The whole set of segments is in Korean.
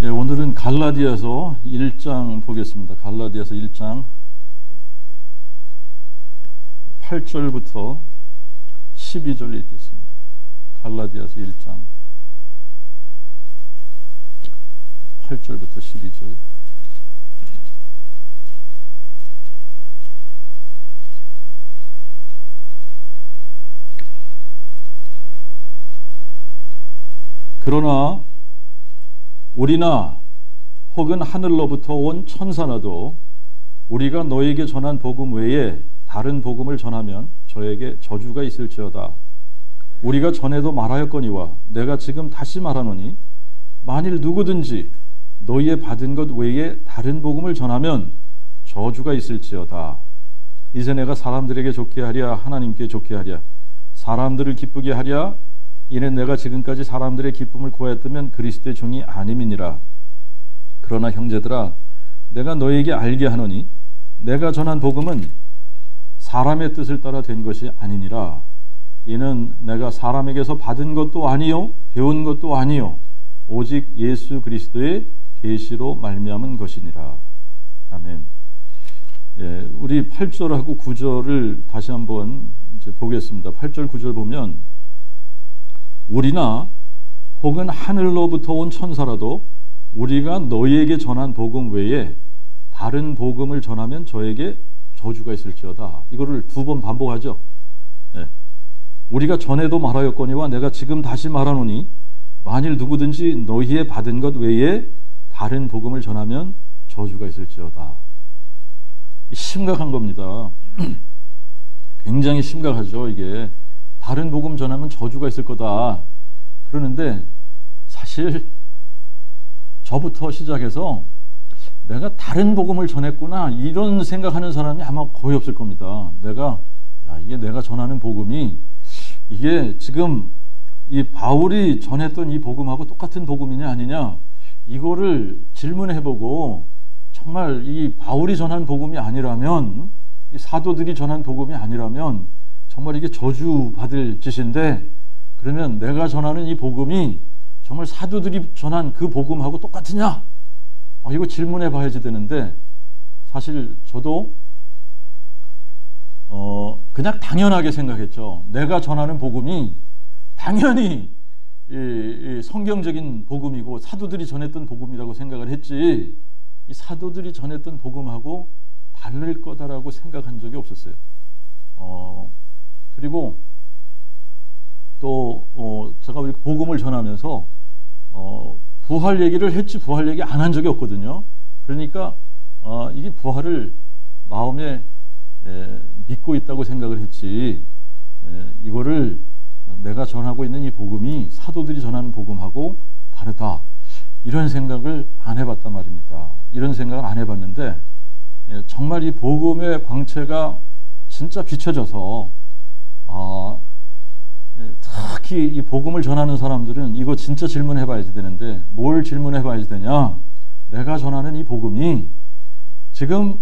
예, 오늘은 갈라디아서 1장 보겠습니다. 갈라디아서 1장 8절부터 12절 읽겠습니다. 갈라디아서 1장 8절부터 12절. 그러나 우리나 혹은 하늘로부터 온 천사라도 우리가 너에게 전한 복음 외에 다른 복음을 전하면 저에게 저주가 있을지어다. 우리가 전에도 말하였거니와 내가 지금 다시 말하노니 만일 누구든지 너희의 받은 것 외에 다른 복음을 전하면 저주가 있을지어다. 이제 내가 사람들에게 좋게 하랴 하나님께 좋게 하랴 사람들을 기쁘게 하랴 이는 내가 지금까지 사람들의 기쁨을 구하였다면 그리스도의 종이 아님이니라. 그러나 형제들아 내가 너희에게 알게 하노니 내가 전한 복음은 사람의 뜻을 따라 된 것이 아니니라. 이는 내가 사람에게서 받은 것도 아니요 배운 것도 아니요 오직 예수 그리스도의 계시로 말미암은 것이니라. 아멘. 예, 우리 8절하고 9절을 다시 한번 이제 보겠습니다. 8절 9절 보면 우리나 혹은 하늘로부터 온 천사라도 우리가 너희에게 전한 복음 외에 다른 복음을 전하면 저에게 저주가 있을지어다. 이거를 두 번 반복하죠. 네. 우리가 전에도 말하였거니와 내가 지금 다시 말하노니 만일 누구든지 너희의 받은 것 외에 다른 복음을 전하면 저주가 있을지어다. 심각한 겁니다. 굉장히 심각하죠. 이게 다른 복음 전하면 저주가 있을 거다. 그러는데 사실 저부터 시작해서 내가 다른 복음을 전했구나 이런 생각하는 사람이 아마 거의 없을 겁니다. 이게 내가 전하는 복음이 이게 지금 이 바울이 전했던 이 복음하고 똑같은 복음이냐 아니냐 이거를 질문해보고 정말 이 바울이 전한 복음이 아니라면 이 사도들이 전한 복음이 아니라면 정말 이게 저주받을 짓인데 그러면 내가 전하는 이 복음이 정말 사도들이 전한 그 복음하고 똑같으냐? 이거 질문해 봐야지 되는데 사실 저도 그냥 당연하게 생각했죠. 내가 전하는 복음이 당연히 이 성경적인 복음이고 사도들이 전했던 복음이라고 생각을 했지 이 사도들이 전했던 복음하고 다를 거다라고 생각한 적이 없었어요. 그리고 또 제가 이렇게 복음을 전하면서 부활 얘기를 했지 부활 얘기 안 한 적이 없거든요. 그러니까 이게 부활을 마음에 믿고 있다고 생각을 했지 이거를 내가 전하고 있는 이 복음이 사도들이 전하는 복음하고 다르다 이런 생각을 안 해봤단 말입니다. 이런 생각을 안 해봤는데 정말 이 복음의 광채가 진짜 비춰져서 특히 이 복음을 전하는 사람들은 이거 진짜 질문해 봐야지 되는데 뭘 질문해 봐야지 되냐? 내가 전하는 이 복음이 지금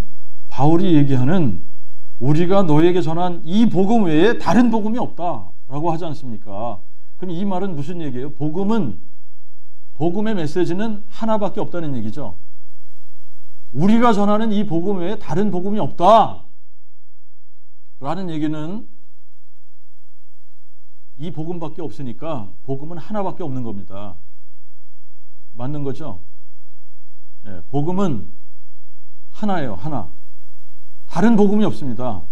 바울이 얘기하는 우리가 너에게 전한 이 복음 외에 다른 복음이 없다라고 하지 않습니까? 그럼 이 말은 무슨 얘기예요? 복음의 메시지는 하나밖에 없다는 얘기죠. 우리가 전하는 이 복음 외에 다른 복음이 없다 라는 얘기는 이 복음밖에 없으니까 복음은 하나밖에 없는 겁니다. 맞는 거죠? 예, 복음은 하나예요. 하나. 다른 복음이 없습니다.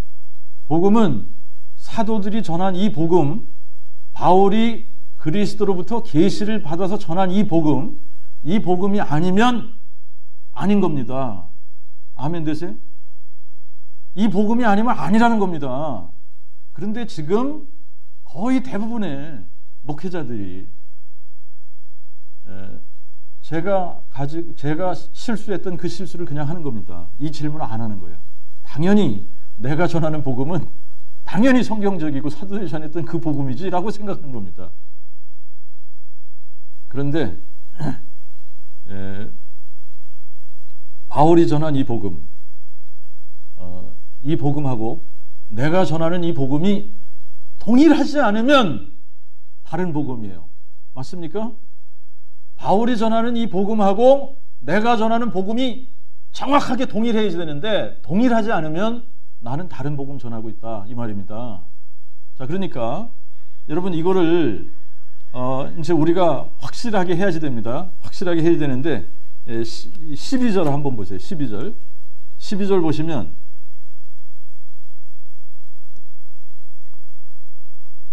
복음은 사도들이 전한 이 복음, 바울이 그리스도로부터 계시를 받아서 전한 이 복음이 아니면 아닌 겁니다. 아멘 되세요? 이 복음이 아니면 아니라는 겁니다. 그런데 지금 거의 대부분의 목회자들이 제가 실수했던 그 실수를 그냥 하는 겁니다. 이 질문을 안 하는 거예요. 당연히 내가 전하는 복음은 당연히 성경적이고 사도들이 전했던 그 복음이지라고 생각하는 겁니다. 그런데 바울이 전한 이 복음하고 내가 전하는 이 복음이 동일하지 않으면 다른 복음이에요. 맞습니까? 바울이 전하는 이 복음하고 내가 전하는 복음이 정확하게 동일해야 되는데 동일하지 않으면 나는 다른 복음 전하고 있다 이 말입니다. 자, 그러니까 여러분 이거를 이제 우리가 확실하게 해야지 됩니다. 확실하게 해야 되는데 12절 한번 보세요. 12절 보시면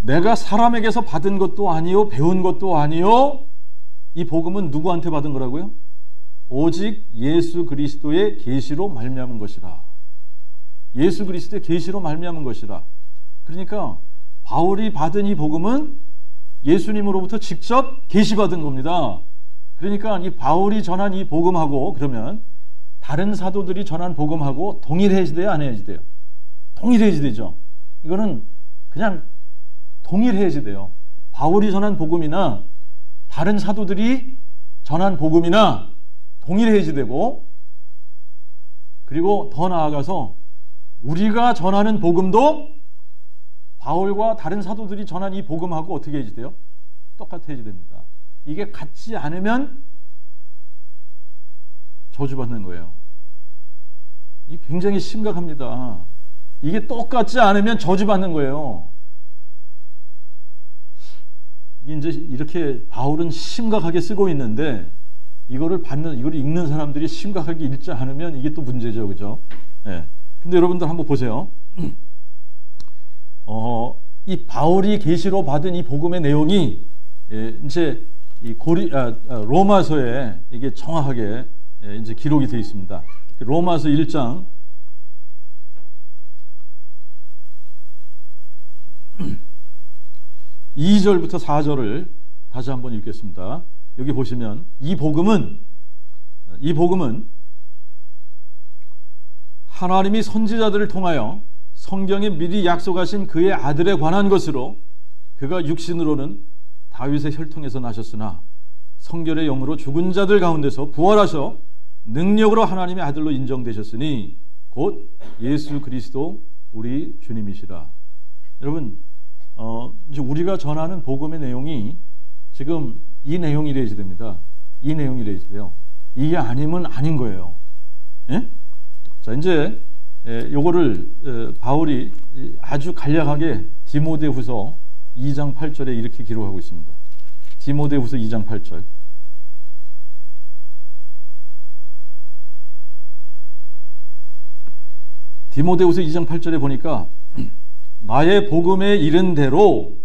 내가 사람에게서 받은 것도 아니요 배운 것도 아니요. 이 복음은 누구한테 받은 거라고요? 오직 예수 그리스도의 계시로 말미암은 것이라. 예수 그리스도의 계시로 말미암은 것이라. 그러니까 바울이 받은 이 복음은 예수님으로부터 직접 계시받은 겁니다. 그러니까 이 바울이 전한 이 복음하고 그러면 다른 사도들이 전한 복음하고 동일해야지 돼요? 안 해야지 돼요? 동일해야지 되죠. 이거는 그냥 동일해야지 돼요. 바울이 전한 복음이나 다른 사도들이 전한 복음이나 동일해야지 되고, 그리고 더 나아가서 우리가 전하는 복음도 바울과 다른 사도들이 전한 이 복음하고 어떻게 해야지 돼요? 똑같아야지 됩니다. 이게 같지 않으면 저주받는 거예요. 이게 굉장히 심각합니다. 이게 똑같지 않으면 저주받는 거예요. 이제 이렇게 바울은 심각하게 쓰고 있는데 이거를 읽는 사람들이 심각하게 읽지 않으면 이게 또 문제죠, 그죠? 예. 근데 여러분들 한번 보세요. 이 바울이 계시로 받은 이 복음의 내용이 이제 이 로마서에 이게 정확하게 이제 기록이 되어 있습니다. 로마서 1장 2절부터 4절을 다시 한번 읽겠습니다. 여기 보시면 이 복음은 하나님이 선지자들을 통하여 성경에 미리 약속하신 그의 아들에 관한 것으로 그가 육신으로는 다윗의 혈통에서 나셨으나 성결의 영으로 죽은 자들 가운데서 부활하셔 능력으로 하나님의 아들로 인정되셨으니 곧 예수 그리스도 우리 주님이시라. 여러분 이제 우리가 전하는 복음의 내용이 지금 이 내용이래야 됩니다. 이 내용이래야 돼요. 이게 아니면 아닌 거예요. 예? 자, 이제 요거를 바울이 아주 간략하게 디모데후서 2장 8절에 이렇게 기록하고 있습니다. 디모데후서 2장 8절. 디모데후서 2장 8절에 보니까 나의 복음에 이른 대로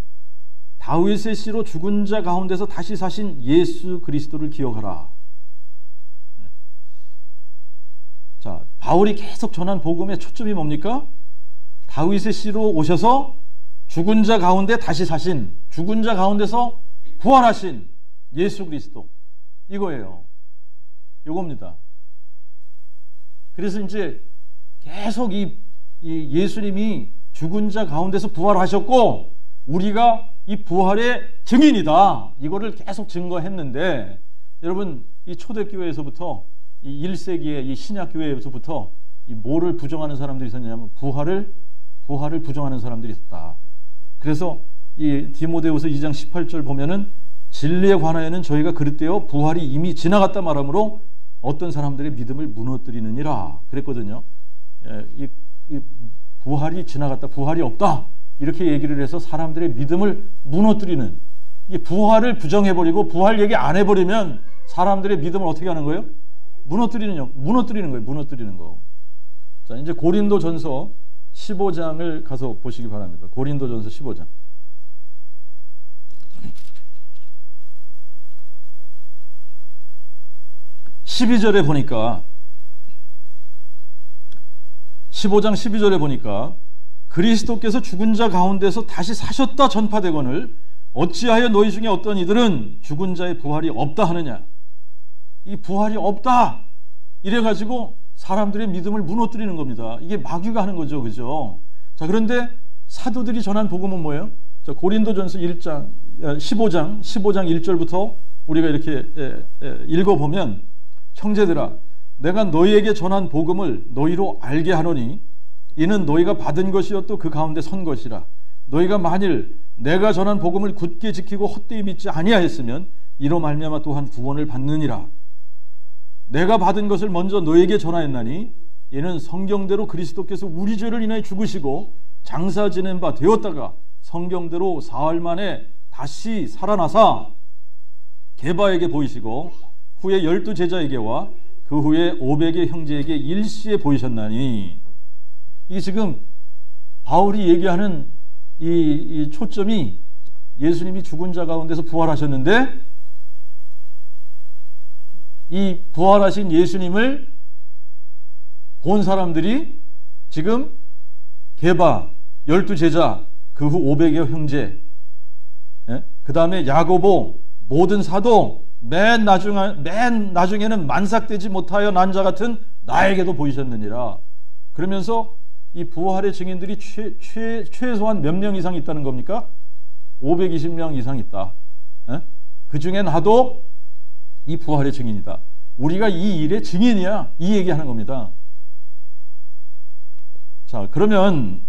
다윗의 씨로 죽은 자 가운데서 다시 사신 예수 그리스도를 기억하라. 자, 바울이 계속 전한 복음의 초점이 뭡니까? 다윗의 씨로 오셔서 죽은 자 가운데 다시 사신, 죽은 자 가운데서 부활하신 예수 그리스도, 이거예요. 이겁니다. 그래서 이제 계속 이 예수님이 죽은 자 가운데서 부활하셨고 우리가 이 부활의 증인이다, 이거를 계속 증거했는데, 여러분 이 초대교회에서부터 이 1세기의 이 신약교회에서부터 이 뭐를 부정하는 사람들이 있었냐면 부활을 부정하는 사람들이 있었다. 그래서 이 디모데후서 2장 18절 보면은 진리에 관하여는 저희가 그릇되어 부활이 이미 지나갔다 말하므로 어떤 사람들의 믿음을 무너뜨리느니라 그랬거든요. 이 부활이 지나갔다, 부활이 없다, 이렇게 얘기를 해서 사람들의 믿음을 무너뜨리는, 이 부활을 부정해버리고 부활 얘기 안 해버리면 사람들의 믿음을 어떻게 하는 거예요? 무너뜨리는 거예요. 무너뜨리는 거. 자, 이제 고린도전서 15장을 가서 보시기 바랍니다. 고린도전서 15장. (12절에) 보니까 15장 12절에 보니까 그리스도께서 죽은 자 가운데서 다시 사셨다 전파되거늘 어찌하여 너희 중에 어떤 이들은 죽은 자의 부활이 없다 하느냐. 이 부활이 없다 이래가지고 사람들의 믿음을 무너뜨리는 겁니다. 이게 마귀가 하는 거죠, 그죠? 자, 그런데 사도들이 전한 복음은 뭐예요? 자, 고린도전서 15장 1절부터 우리가 이렇게 읽어보면, 형제들아 내가 너희에게 전한 복음을 너희로 알게 하노니 이는 너희가 받은 것이요 또 그 가운데 선 것이라. 너희가 만일 내가 전한 복음을 굳게 지키고 헛되이 믿지 아니하였으면 이로 말미암아 또한 구원을 받느니라. 내가 받은 것을 먼저 너에게 전하였나니 이는 성경대로 그리스도께서 우리 죄를 인하여 죽으시고 장사 지낸 바 되었다가 성경대로 사흘 만에 다시 살아나사 게바에게 보이시고 후에 12 제자에게와 그 후에 500의 형제에게 일시에 보이셨나니. 이게 지금 바울이 얘기하는 이 초점이 예수님이 죽은 자 가운데서 부활하셨는데 이 부활하신 예수님을 본 사람들이 지금 게바 12 제자, 그 후 500여 형제, 그 다음에 야고보, 모든 사도, 맨 나중에는 만삭되지 못하여 난 자 같은 나에게도 보이셨느니라. 그러면서 이 부활의 증인들이 최소한 몇 명 이상 있다는 겁니까? 520명 이상 있다. 그 중에 나도 이 부활의 증인이다. 우리가 이 일의 증인이야. 이 얘기하는 겁니다. 자, 그러면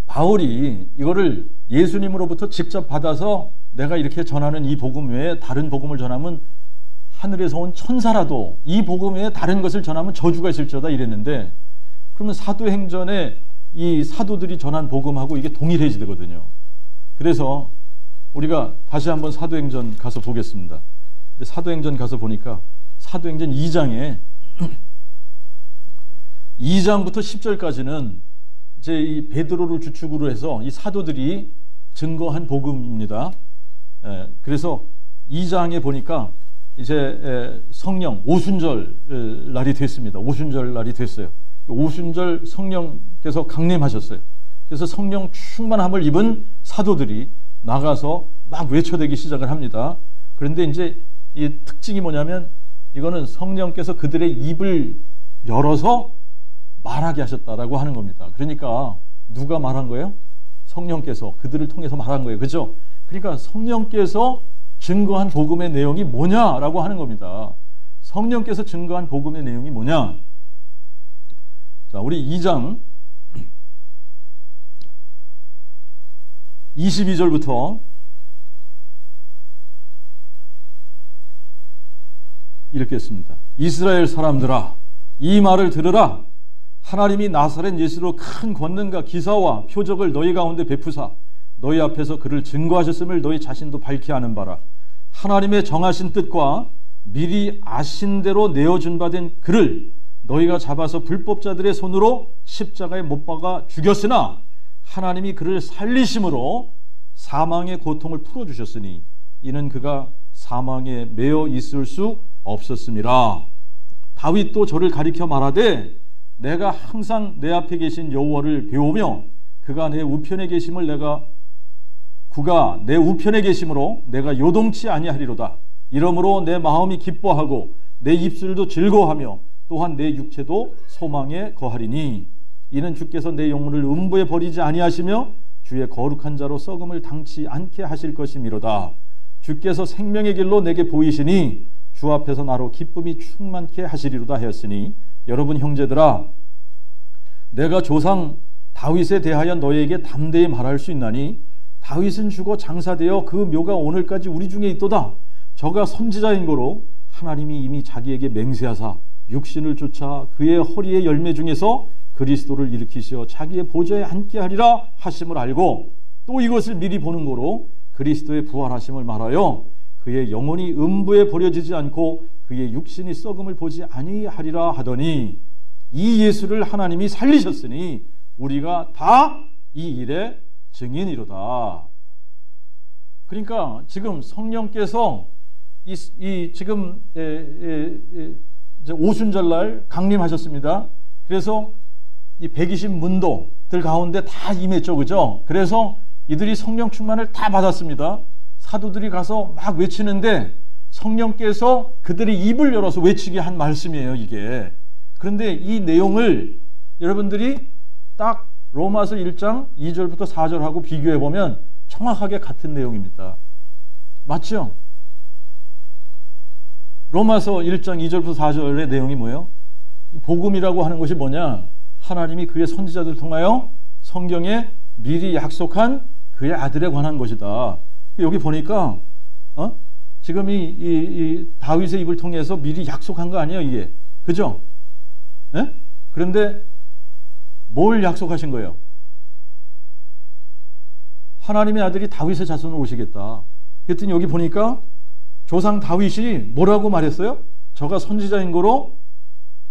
바울이 이거를 예수님으로부터 직접 받아서 내가 이렇게 전하는 이 복음 외에 다른 복음을 전하면 하늘에서 온 천사라도 이 복음 외에 다른 것을 전하면 저주가 있을지어다 이랬는데, 그러면 사도행전에 이 사도들이 전한 복음하고 이게 동일해지거든요. 그래서 우리가 다시 한번 사도행전 가서 보겠습니다. 사도행전 가서 보니까 사도행전 2장에 2장부터 10절까지는 이제 이 베드로를 주축으로 해서 이 사도들이 증거한 복음입니다. 그래서 2장에 보니까 이제 성령 오순절 날이 됐습니다. 오순절 날이 됐어요. 오순절 성령께서 강림하셨어요. 그래서 성령 충만함을 입은 사도들이 나가서 막 외쳐대기 시작을 합니다. 그런데 이제 이 특징이 뭐냐면 이거는 성령께서 그들의 입을 열어서 말하게 하셨다라고 하는 겁니다. 그러니까 누가 말한 거예요? 성령께서 그들을 통해서 말한 거예요. 그죠? 그러니까 성령께서 증거한 복음의 내용이 뭐냐라고 하는 겁니다. 성령께서 증거한 복음의 내용이 뭐냐? 자, 우리 2장 22절부터 이렇게 했습니다. 이스라엘 사람들아, 이 말을 들으라. 하나님이 나사렛 예수로 큰 권능과 기사와 표적을 너희 가운데 베푸사 너희 앞에서 그를 증거하셨음을 너희 자신도 밝히 아는 바라. 하나님의 정하신 뜻과 미리 아신 대로 내어준 바 된 그를 너희가 잡아서 불법자들의 손으로 십자가에 못 박아 죽였으나 하나님이 그를 살리심으로 사망의 고통을 풀어주셨으니 이는 그가 사망에 매여 있을 수 없었음이라. 다윗도 저를 가리켜 말하되 내가 항상 내 앞에 계신 여호와를 배우며 그가 내 우편에 계심을 그가 내 우편에 계심으로 내가 요동치 아니하리로다. 이러므로 내 마음이 기뻐하고 내 입술도 즐거워하며 또한 내 육체도 소망에 거하리니 이는 주께서 내 영혼을 음부에 버리지 아니하시며 주의 거룩한 자로 썩음을 당치 않게 하실 것이미로다. 주께서 생명의 길로 내게 보이시니 주 앞에서 나로 기쁨이 충만케 하시리로다 하였으니 여러분 형제들아, 내가 조상 다윗에 대하여 너희에게 담대히 말할 수 있나니 다윗은 죽어 장사되어 그 묘가 오늘까지 우리 중에 있도다. 저가 선지자인 거로 하나님이 이미 자기에게 맹세하사 육신을 쫓아 그의 허리의 열매 중에서 그리스도를 일으키시어 자기의 보좌에 앉게 하리라 하심을 알고 또 이것을 미리 보는 거로 그리스도의 부활하심을 말하여 그의 영혼이 음부에 버려지지 않고 그의 육신이 썩음을 보지 아니하리라 하더니 이 예수를 하나님이 살리셨으니 우리가 다 이 일의 증인이로다. 그러니까 지금 성령께서 지금 이제 오순절날 강림하셨습니다. 그래서 이 120문도들 가운데 다 임했죠, 그죠? 그래서 이들이 성령 충만을 다 받았습니다. 사도들이 가서 막 외치는데 성령께서 그들의 입을 열어서 외치게 한 말씀이에요, 이게. 그런데 이 내용을 여러분들이 딱 로마서 1장 2절부터 4절하고 비교해 보면 정확하게 같은 내용입니다. 맞죠? 로마서 1장 2절부터 4절의 내용이 뭐예요? 복음이라고 하는 것이 뭐냐? 하나님이 그의 선지자들을 통하여 성경에 미리 약속한 그의 아들에 관한 것이다. 여기 보니까 지금 이 다윗의 입을 통해서 미리 약속한 거 아니에요, 이게. 그죠? 네? 그런데 뭘 약속하신 거예요? 하나님의 아들이 다윗의 자손으로 오시겠다. 그랬더니 여기 보니까 조상 다윗이 뭐라고 말했어요? 저가 선지자인 거로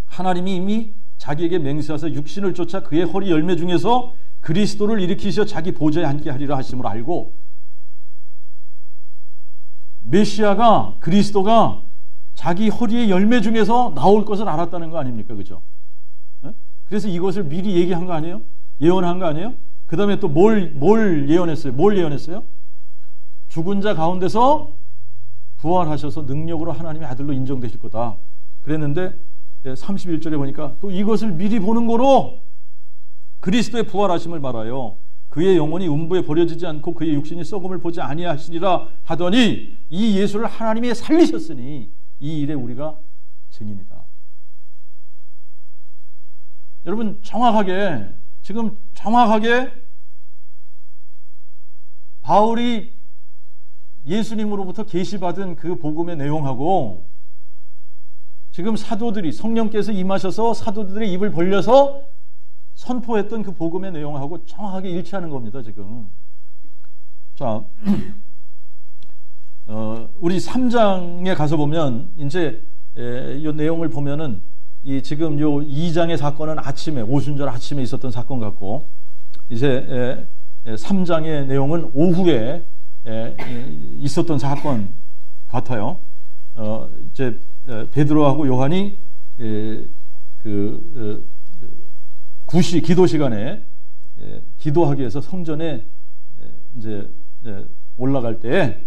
하나님이 이미 자기에게 맹세하사 육신을 쫓아 그의 허리 열매 중에서 그리스도를 일으키셔 자기 보좌에 앉게 하리라 하심을 알고, 메시아가, 그리스도가 자기 허리의 열매 중에서 나올 것을 알았다는 거 아닙니까? 그죠? 네? 그래서 이것을 미리 얘기한 거 아니에요? 예언한 거 아니에요? 그 다음에 또 뭘 예언했어요? 뭘 예언했어요? 죽은 자 가운데서 부활하셔서 능력으로 하나님의 아들로 인정되실 거다. 그랬는데 31절에 보니까 또 이것을 미리 보는 거로 그리스도의 부활하심을 말하여 그의 영혼이 음부에 버려지지 않고 그의 육신이 썩음을 보지 아니하시리라 하더니 이 예수를 하나님이 살리셨으니 이 일에 우리가 증인이다. 여러분, 지금 정확하게 바울이 예수님으로부터 계시받은 그 복음의 내용하고 지금 사도들이, 성령께서 임하셔서 사도들의 입을 벌려서 선포했던 그 복음의 내용하고 정확하게 일치하는 겁니다, 지금. 자, 우리 3장에 가서 보면, 이제, 이 내용을 보면은, 지금 요 2장의 사건은 오순절 아침에 있었던 사건 같고, 이제, 3장의 내용은 오후에 있었던 사건 같아요. 이제, 베드로하고 요한이, 기도 시간에 기도하기 위해서 성전에 이제 올라갈 때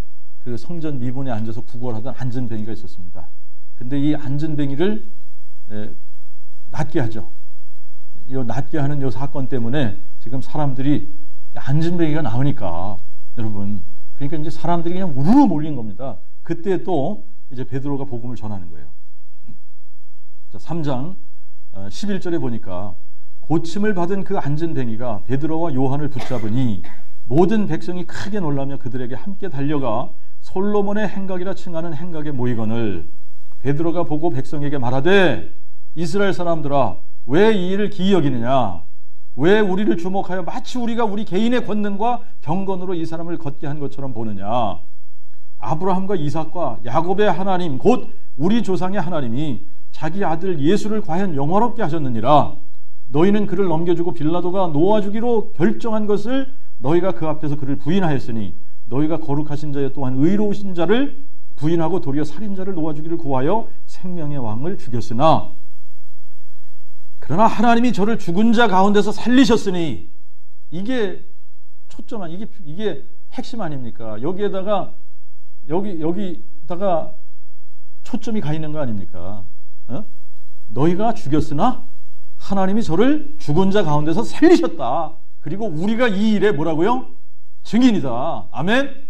그 성전 미문에 앉아서 구걸하던 안전뱅이가 있었습니다. 근데 이 안전뱅이를 낫게 하죠. 이 낫게 하는 이 사건 때문에 지금 사람들이 안전뱅이가 나오니까 여러분, 그러니까 이제 사람들이 그냥 우르르 몰린 겁니다. 그때 또 이제 베드로가 복음을 전하는 거예요. 자, 3장 11절에 보니까 고침을 받은 그 안전뱅이가 베드로와 요한을 붙잡으니 모든 백성이 크게 놀라며 그들에게 함께 달려가 솔로몬의 행각이라 칭하는 행각에 모이거늘 베드로가 보고 백성에게 말하되 이스라엘 사람들아 왜 이 일을 기이 여기느냐, 왜 우리를 주목하여 마치 우리가 우리 개인의 권능과 경건으로 이 사람을 걷게 한 것처럼 보느냐. 아브라함과 이삭과 야곱의 하나님 곧 우리 조상의 하나님이 자기 아들 예수를 과연 영화롭게 하셨느니라. 너희는 그를 넘겨주고 빌라도가 놓아주기로 결정한 것을 너희가 그 앞에서 그를 부인하였으니 너희가 거룩하신 자여 또한 의로우신 자를 부인하고 도리어 살인자를 놓아주기를 구하여 생명의 왕을 죽였으나 그러나 하나님이 저를 죽은 자 가운데서 살리셨으니, 이게 초점, 이게 핵심 아닙니까? 여기다가 초점이 가 있는 거 아닙니까? 너희가 죽였으나 하나님이 저를 죽은 자 가운데서 살리셨다. 그리고 우리가 이 일에 뭐라고요? 증인이다. 아멘.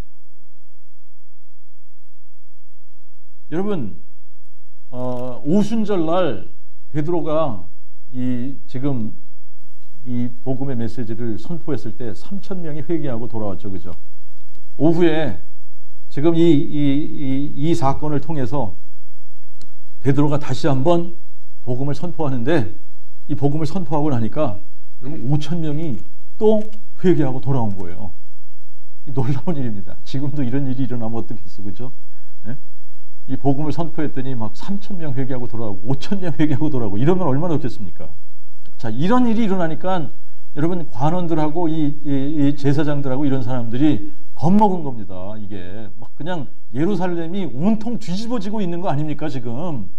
여러분, 오순절날 베드로가 지금 이 복음의 메시지를 선포했을 때 3,000명이 회개하고 돌아왔죠, 그죠? 오후에 지금 이 사건을 통해서 베드로가 다시 한번 복음을 선포하는데, 이 복음을 선포하고 나니까 여러분 5,000명이 또 회개하고 돌아온 거예요. 놀라운 일입니다. 지금도 이런 일이 일어나면 어떻겠어, 그죠? 네? 이 복음을 선포했더니 막 3,000명 회개하고 돌아오고 5,000명 회개하고 돌아오고 이러면 얼마나 좋겠습니까? 자, 이런 일이 일어나니까 여러분 관원들하고 이 제사장들하고 이런 사람들이 겁먹은 겁니다. 이게 막 그냥 예루살렘이 온통 뒤집어지고 있는 거 아닙니까? 지금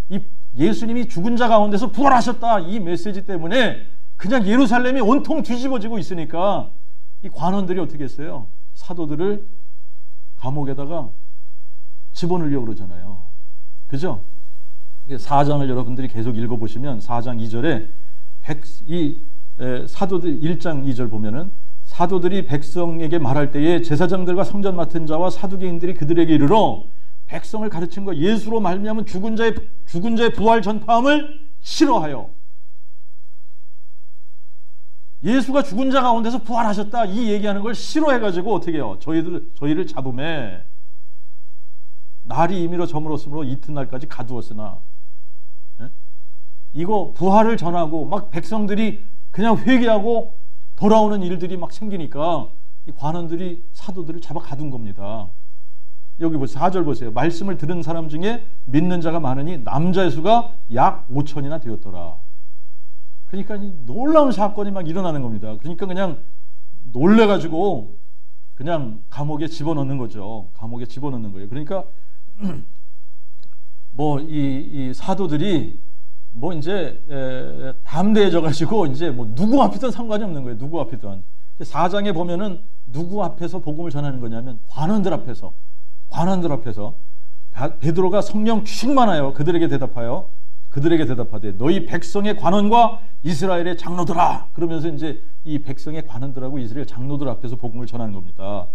이 예수님이 죽은 자 가운데서 부활하셨다 이 메시지 때문에 그냥 예루살렘이 온통 뒤집어지고 있으니까 이 관원들이 어떻게 했어요? 사도들을 감옥에다가 집어넣으려고 그러잖아요. 그죠? 4장을 여러분들이 계속 읽어보시면 4장 2절에 사도들 1장 2절 보면은 사도들이 백성에게 말할 때에 제사장들과 성전 맡은 자와 사두개인들이 그들에게 이르러 백성을 가르친 거 예수로 말미암은 죽은 자의 부활 전파함을 싫어하여, 예수가 죽은 자 가운데서 부활하셨다 이 얘기하는 걸 싫어해가지고 어떻게 해요? 저희를 잡음에 날이 임의로 저물었으므로 이튿날까지 가두었으나, 예? 이거 부활을 전하고 막 백성들이 그냥 회개하고 돌아오는 일들이 막 생기니까 이 관원들이 사도들을 잡아 가둔 겁니다. 여기 보세요. 4절 보세요. 말씀을 들은 사람 중에 믿는 자가 많으니 남자의 수가 약 5천이나 되었더라. 그러니까 이 놀라운 사건이 막 일어나는 겁니다. 그러니까 그냥 놀래가지고 그냥 감옥에 집어넣는 거죠. 감옥에 집어넣는 거예요. 그러니까 뭐 이 사도들이 뭐 이제 담대해져가지고 이제 뭐 누구 앞이든 상관이 없는 거예요. 누구 앞이든. 4장에 보면은 누구 앞에서 복음을 전하는 거냐면 관원들 앞에서 베드로가 성령 충만하여 그들에게 대답하되 너희 백성의 관원과 이스라엘의 장로들아, 그러면서 이제 이 백성의 관원들하고 이스라엘 장로들 앞에서 복음을 전하는 겁니다.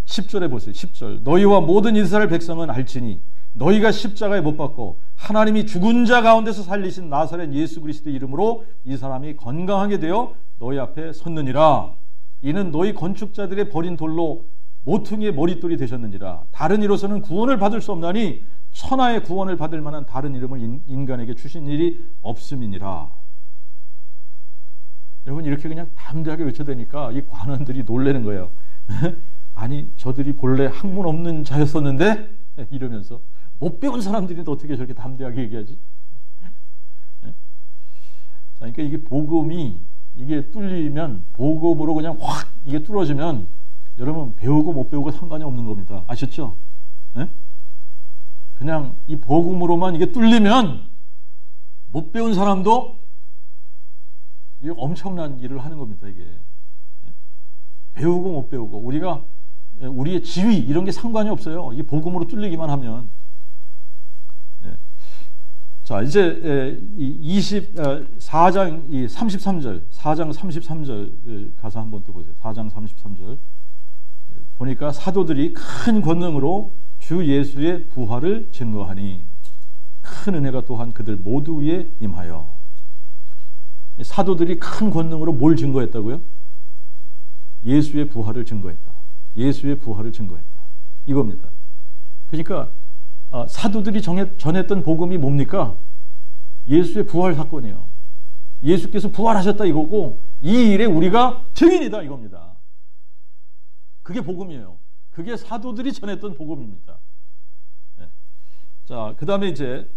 10절에 보세요. 10절. 너희와 모든 이스라엘 백성은 알지니 너희가 십자가에 못 박고 하나님이 죽은 자 가운데서 살리신 나사렛 예수 그리스도의 이름으로 이 사람이 건강하게 되어 너희 앞에 섰느니라. 이는 너희 건축자들의 버린 돌로 모퉁이의 머릿돌이 되셨느니라. 다른 이로서는 구원을 받을 수 없나니 천하의 구원을 받을 만한 다른 이름을 인간에게 주신 일이 없음이니라. 여러분, 이렇게 그냥 담대하게 외쳐대니까 이 관원들이 놀라는 거예요. 아니, 저들이 본래 학문 없는 자였었는데 이러면서 못 배운 사람들이 어떻게 저렇게 담대하게 얘기하지? 자, 그러니까 이게 복음이 이게 뚫리면, 복음으로 그냥 확 이게 뚫어지면 여러분 배우고 못 배우고 상관이 없는 겁니다. 아셨죠? 네? 그냥 이 복음으로만 이게 뚫리면 못 배운 사람도 이게 엄청난 일을 하는 겁니다. 이게 배우고 못 배우고 우리의 지위 이런 게 상관이 없어요. 이 복음으로 뚫리기만 하면. 자, 이제 4장 33절, 4장 33절 가서 한번 또 보세요. 4장 33절 보니까 사도들이 큰 권능으로 주 예수의 부활을 증거하니 큰 은혜가 또한 그들 모두 위에 임하여. 사도들이 큰 권능으로 뭘 증거했다고요? 예수의 부활을 증거했다. 예수의 부활을 증거했다. 이겁니다. 그러니까 사도들이 전했던 복음이 뭡니까? 예수의 부활 사건이에요. 예수께서 부활하셨다 이거고 이 일에 우리가 증인이다 이겁니다. 그게 복음이에요. 그게 사도들이 전했던 복음입니다. 네. 자, 그 다음에 이제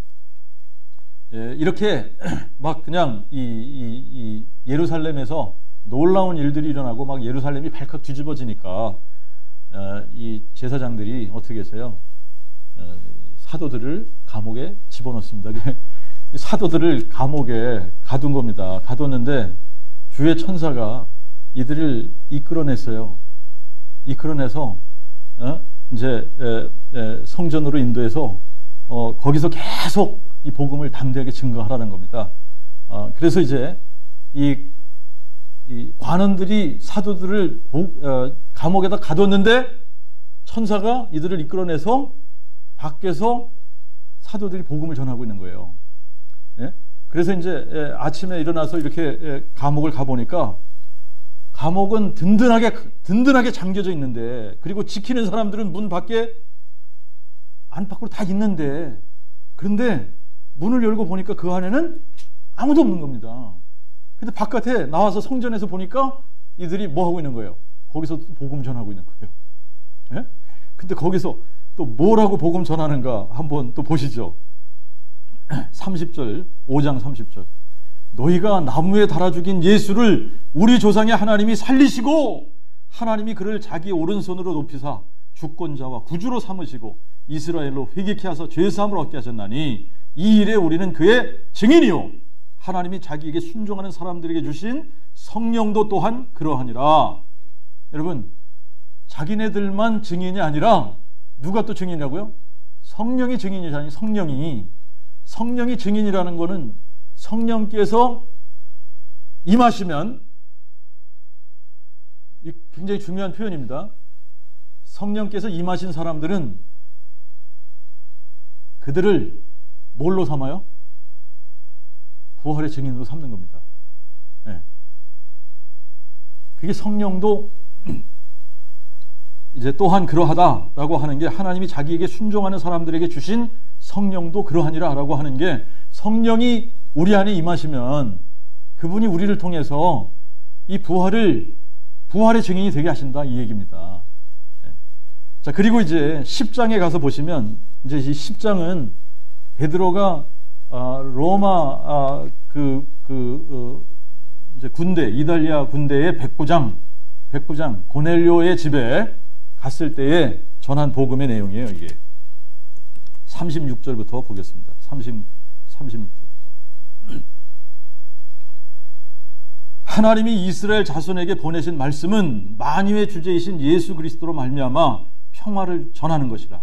이렇게 막 그냥 이 예루살렘에서 놀라운 일들이 일어나고 막 예루살렘이 발칵 뒤집어지니까 이 제사장들이 어떻게 했어요? 사도들을 감옥에 집어넣습니다. 사도들을 감옥에 가둔 겁니다. 가뒀는데 주의 천사가 이들을 이끌어냈어요. 이끌어내서 이제 성전으로 인도해서 거기서 계속 이 복음을 담대하게 증거하라는 겁니다. 그래서 이제 이 관원들이 사도들을 감옥에다 가뒀는데 천사가 이들을 이끌어내서 밖에서 사도들이 복음을 전하고 있는 거예요. 예? 그래서 이제 아침에 일어나서 이렇게 감옥을 가보니까 감옥은 든든하게 잠겨져 있는데, 그리고 지키는 사람들은 문 밖에 안팎으로 다 있는데, 그런데 문을 열고 보니까 그 안에는 아무도 없는 겁니다. 근데 바깥에 나와서 성전에서 보니까 이들이 뭐 하고 있는 거예요? 거기서 복음 전하고 있는 거예요. 예? 근데 거기서 또 뭐라고 복음 전하는가 한번 또 보시죠. 30절, 5장 30절. 너희가 나무에 달아 죽인 예수를 우리 조상의 하나님이 살리시고 하나님이 그를 자기 오른손으로 높이사 주권자와 구주로 삼으시고 이스라엘로 회개케 하사 죄사함을 얻게 하셨나니 이 일에 우리는 그의 증인이요 하나님이 자기에게 순종하는 사람들에게 주신 성령도 또한 그러하니라. 여러분, 자기네들만 증인이 아니라 누가 또 증인이라고요? 성령이 증인이라니. 성령이 증인이라는 것은 성령께서 임하시면, 굉장히 중요한 표현입니다. 성령께서 임하신 사람들은 그들을 뭘로 삼아요? 부활의 증인으로 삼는 겁니다. 네. 그게 성령도 이제 또한 그러하다라고 하는 게 하나님이 자기에게 순종하는 사람들에게 주신 성령도 그러하니라라고 하는 게 성령이 우리 안에 임하시면 그분이 우리를 통해서 이 부활의 증인이 되게 하신다 이 얘기입니다. 자, 그리고 이제 10장에 가서 보시면 이제 이 10장은 베드로가 로마 이제 군대 이탈리아 군대의 백부장 고넬료의 집에 갔을 때에 전한 복음의 내용이에요. 이게 36절부터 보겠습니다. 36절부터 하나님이 이스라엘 자손에게 보내신 말씀은 만유의 주제이신 예수 그리스도로 말미암아 평화를 전하는 것이라.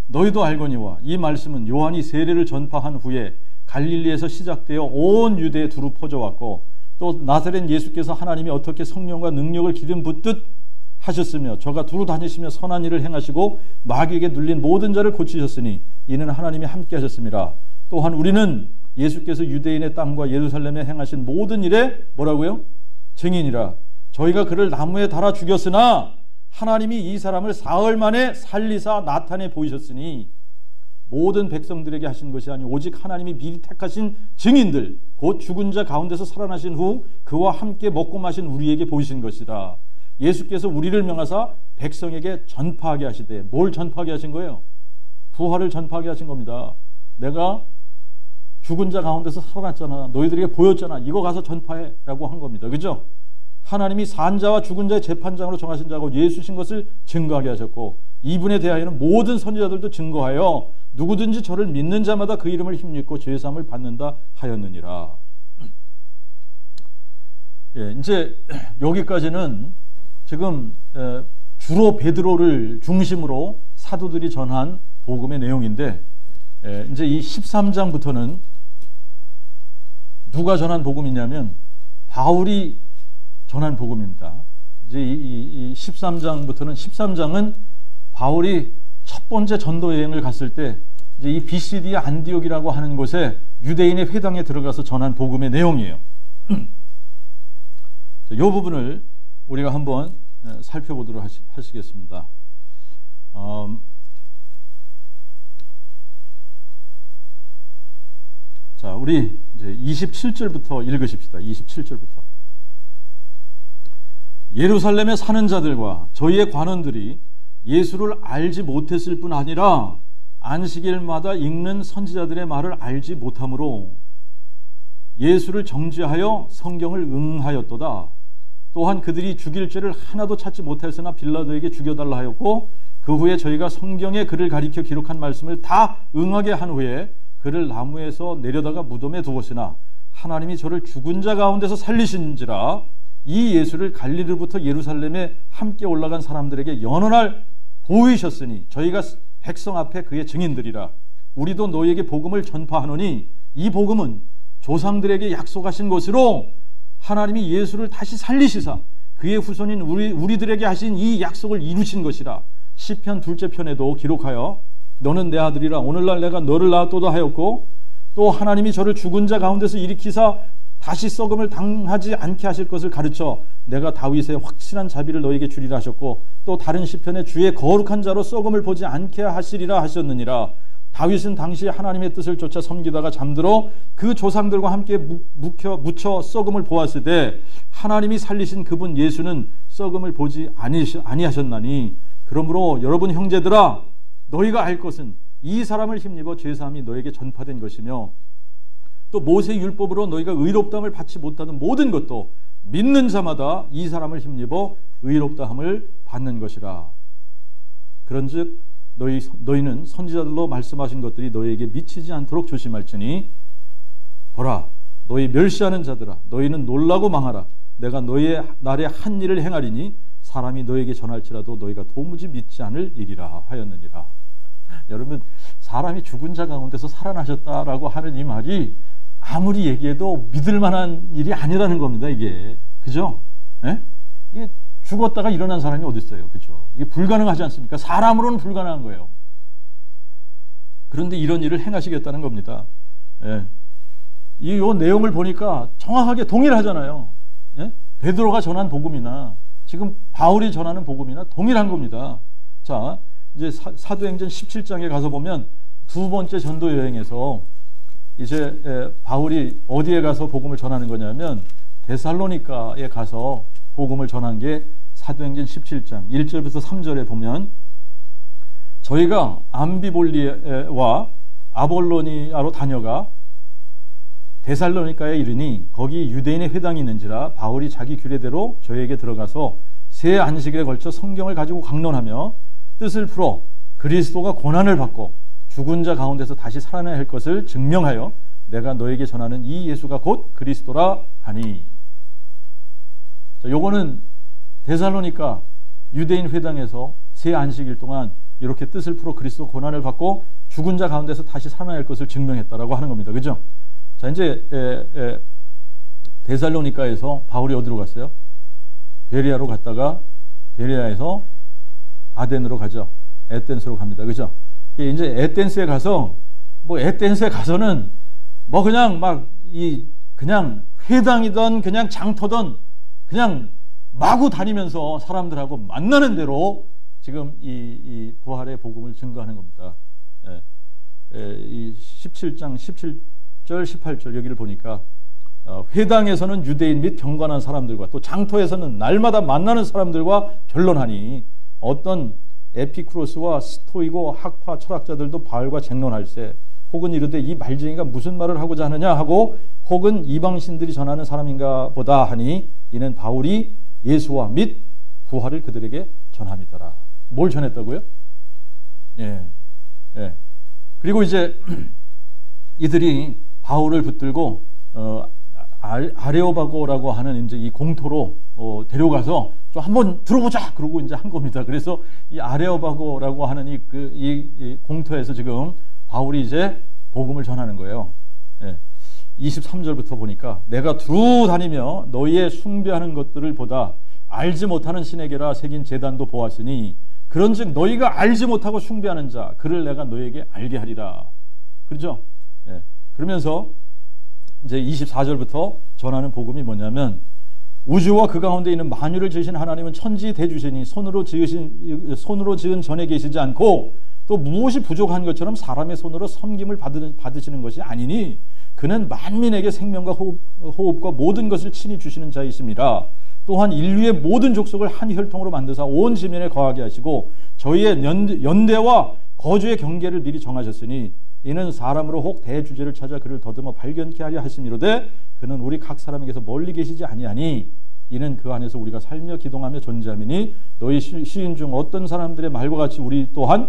너희도 알거니와 이 말씀은 요한이 세례를 전파한 후에 갈릴리에서 시작되어 온 유대에 두루 퍼져왔고 또 나사렛 예수께서 하나님이 어떻게 성령과 능력을 기름 붓듯 하셨으며 저가 두루 다니시며 선한 일을 행하시고 마귀에게 눌린 모든 자를 고치셨으니 이는 하나님이 함께 하셨습니다. 또한 우리는 예수께서 유대인의 땅과 예루살렘에 행하신 모든 일에 뭐라고요? 증인이라. 저희가 그를 나무에 달아 죽였으나 하나님이 이 사람을 사흘 만에 살리사 나타내 보이셨으니 모든 백성들에게 하신 것이 아니 오직 하나님이 미리 택하신 증인들 곧 죽은 자 가운데서 살아나신 후 그와 함께 먹고 마신 우리에게 보이신 것이라. 예수께서 우리를 명하사 백성에게 전파하게 하시되 뭘 전파하게 하신 거예요? 부활을 전파하게 하신 겁니다. 내가 죽은 자 가운데서 살아났잖아. 너희들에게 보였잖아. 이거 가서 전파해 라고 한 겁니다. 그죠? 하나님이 산 자와 죽은 자의 재판장으로 정하신 자고 예수신 것을 증거하게 하셨고 이분에 대하여는 모든 선지자들도 증거하여 누구든지 저를 믿는 자마다 그 이름을 힘입고 죄사함을 받는다 하였느니라. 예, 이제 여기까지는 지금 주로 베드로를 중심으로 사도들이 전한 복음의 내용인데 이제 이 13장부터는 누가 전한 복음이냐면 바울이 전한 복음입니다. 이제 이 13장은 바울이 첫 번째 전도 여행을 갔을 때 이제 이 BCD 안디옥이라고 하는 곳에 유대인의 회당에 들어가서 전한 복음의 내용이에요. 이 부분을 우리가 한번 살펴보도록 하시겠습니다. 자, 우리 이제 27절부터 읽으십시다. 27절부터. 예루살렘에 사는 자들과 저희의 관원들이 예수를 알지 못했을 뿐 아니라 안식일마다 읽는 선지자들의 말을 알지 못하므로 예수를 정죄하여 성경을 응하였도다. 또한 그들이 죽일 죄를 하나도 찾지 못했으나 빌라도에게 죽여달라 하였고 그 후에 저희가 성경에 그를 가리켜 기록한 말씀을 다 응하게 한 후에 그를 나무에서 내려다가 무덤에 두었으나 하나님이 저를 죽은 자 가운데서 살리신지라. 이 예수를 갈릴리로부터 예루살렘에 함께 올라간 사람들에게 여러 날 보이셨으니 저희가 백성 앞에 그의 증인들이라. 우리도 너희에게 복음을 전파하노니 이 복음은 조상들에게 약속하신 것으로 하나님이 예수를 다시 살리시사 그의 후손인 우리들에게 하신 이 약속을 이루신 것이라. 시편 2째 편에도 기록하여 너는 내 아들이라 오늘날 내가 너를 낳았도다 하였고 또 하나님이 저를 죽은 자 가운데서 일으키사 다시 썩음을 당하지 않게 하실 것을 가르쳐 내가 다윗의 확실한 자비를 너에게 주리라 하셨고 또 다른 시편에 주의 거룩한 자로 썩음을 보지 않게 하시리라 하셨느니라. 다윗은 당시 하나님의 뜻을 쫓아 섬기다가 잠들어 그 조상들과 함께 묻혀 썩음을 보았으되 하나님이 살리신 그분 예수는 썩음을 보지 아니하셨나니 그러므로 여러분 형제들아 너희가 알 것은 이 사람을 힘입어 죄사함이 너에게 전파된 것이며 또 모세 율법으로 너희가 의롭다함을 받지 못하는 모든 것도 믿는 자마다 이 사람을 힘입어 의롭다함을 받는 것이라. 그런즉 너희는 선지자들로 말씀하신 것들이 너희에게 미치지 않도록 조심할지니 보라 너희 멸시하는 자들아 너희는 놀라고 망하라. 내가 너희의 날에 한 일을 행하리니 사람이 너희에게 전할지라도 너희가 도무지 믿지 않을 일이라 하였느니라. 여러분 사람이 죽은 자 가운데서 살아나셨다라고 하는 이 말이 아무리 얘기해도 믿을 만한 일이 아니라는 겁니다. 이게 그죠? 예? 이게 죽었다가 일어난 사람이 어디 있어요? 그죠? 이게 불가능하지 않습니까? 사람으로는 불가능한 거예요. 그런데 이런 일을 행하시겠다는 겁니다. 예. 이 내용을 보니까 정확하게 동일하잖아요. 예? 베드로가 전한 복음이나 지금 바울이 전하는 복음이나 동일한 겁니다. 자, 이제 사도행전 17장에 가서 보면 두 번째 전도 여행에서 이제 바울이 어디에 가서 복음을 전하는 거냐면 데살로니가에 가서 복음을 전한 게 사도행전 17장 1절부터 3절에 보면 저희가 암비볼리와 아볼로니아로 다녀가 데살로니가에 이르니 거기 유대인의 회당이 있는지라 바울이 자기 규례대로 저희에게 들어가서 세 안식일에 걸쳐 성경을 가지고 강론하며 뜻을 풀어 그리스도가 고난을 받고 죽은 자 가운데서 다시 살아나야 할 것을 증명하여 내가 너에게 전하는 이 예수가 곧 그리스도라 하니. 자, 요거는 데살로니가 유대인 회당에서 세 안식일 동안 이렇게 뜻을 풀어 그리스도 고난을 받고 죽은 자 가운데서 다시 살아나야 할 것을 증명했다라고 하는 겁니다. 그죠? 자, 이제 데살로니가에서 바울이 어디로 갔어요? 베레아로 갔다가 베레아에서 아덴으로 가죠. 에덴스로 갑니다. 그죠? 이제 에덴스에 가서 뭐 에덴스에 가서는 뭐 그냥 막 그냥 회당이든 그냥 장터든 그냥 마구 다니면서 사람들하고 만나는 대로 지금 이 부활의 복음을 증거하는 겁니다. 이 17장 17절 18절 여기를 보니까 회당에서는 유대인 및 경건한 사람들과 또 장터에서는 날마다 만나는 사람들과 변론하니 어떤 에피쿠로스와 스토이고 학파 철학자들도 바울과 쟁론할세 혹은 이르되 이 말쟁이가 무슨 말을 하고자 하느냐 하고 혹은 이방신들이 전하는 사람인가 보다 하니 이는 바울이 예수와 및 부활을 그들에게 전함이더라. 뭘 전했다고요? 예. 그리고 이제 이들이 바울을 붙들고 아레오바고라고 하는 이제 이 공토로 데려가서 좀 한번 들어보자 그러고 이제 한 겁니다. 그래서 이 아레오바고라고 하는 이 공토에서 지금 바울이 이제 복음을 전하는 거예요. 23절부터 보니까 내가 두루 다니며 너희의 숭배하는 것들을 보다 알지 못하는 신에게라 새긴 제단도 보았으니 그런즉 너희가 알지 못하고 숭배하는 자 그를 내가 너희에게 알게 하리라. 그렇죠? 그러면서 이제 24절부터 전하는 복음이 뭐냐면 우주와 그 가운데 있는 만유를 지으신 하나님은 천지 대주시니 손으로 지은 전에 계시지 않고 또 무엇이 부족한 것처럼 사람의 손으로 섬김을 받으시는 것이 아니니 그는 만민에게 생명과 호흡과 모든 것을 친히 주시는 자이심이라. 또한 인류의 모든 족속을 한 혈통으로 만드사 온 지면에 거하게 하시고 저희의 연대와 거주의 경계를 미리 정하셨으니 이는 사람으로 혹 대주제를 찾아 그를 더듬어 발견케 하려 하심이로되 그는 우리 각 사람에게서 멀리 계시지 아니하니 이는 그 안에서 우리가 살며 기동하며 존재함이니 너희 시인 중 어떤 사람들의 말과 같이 우리 또한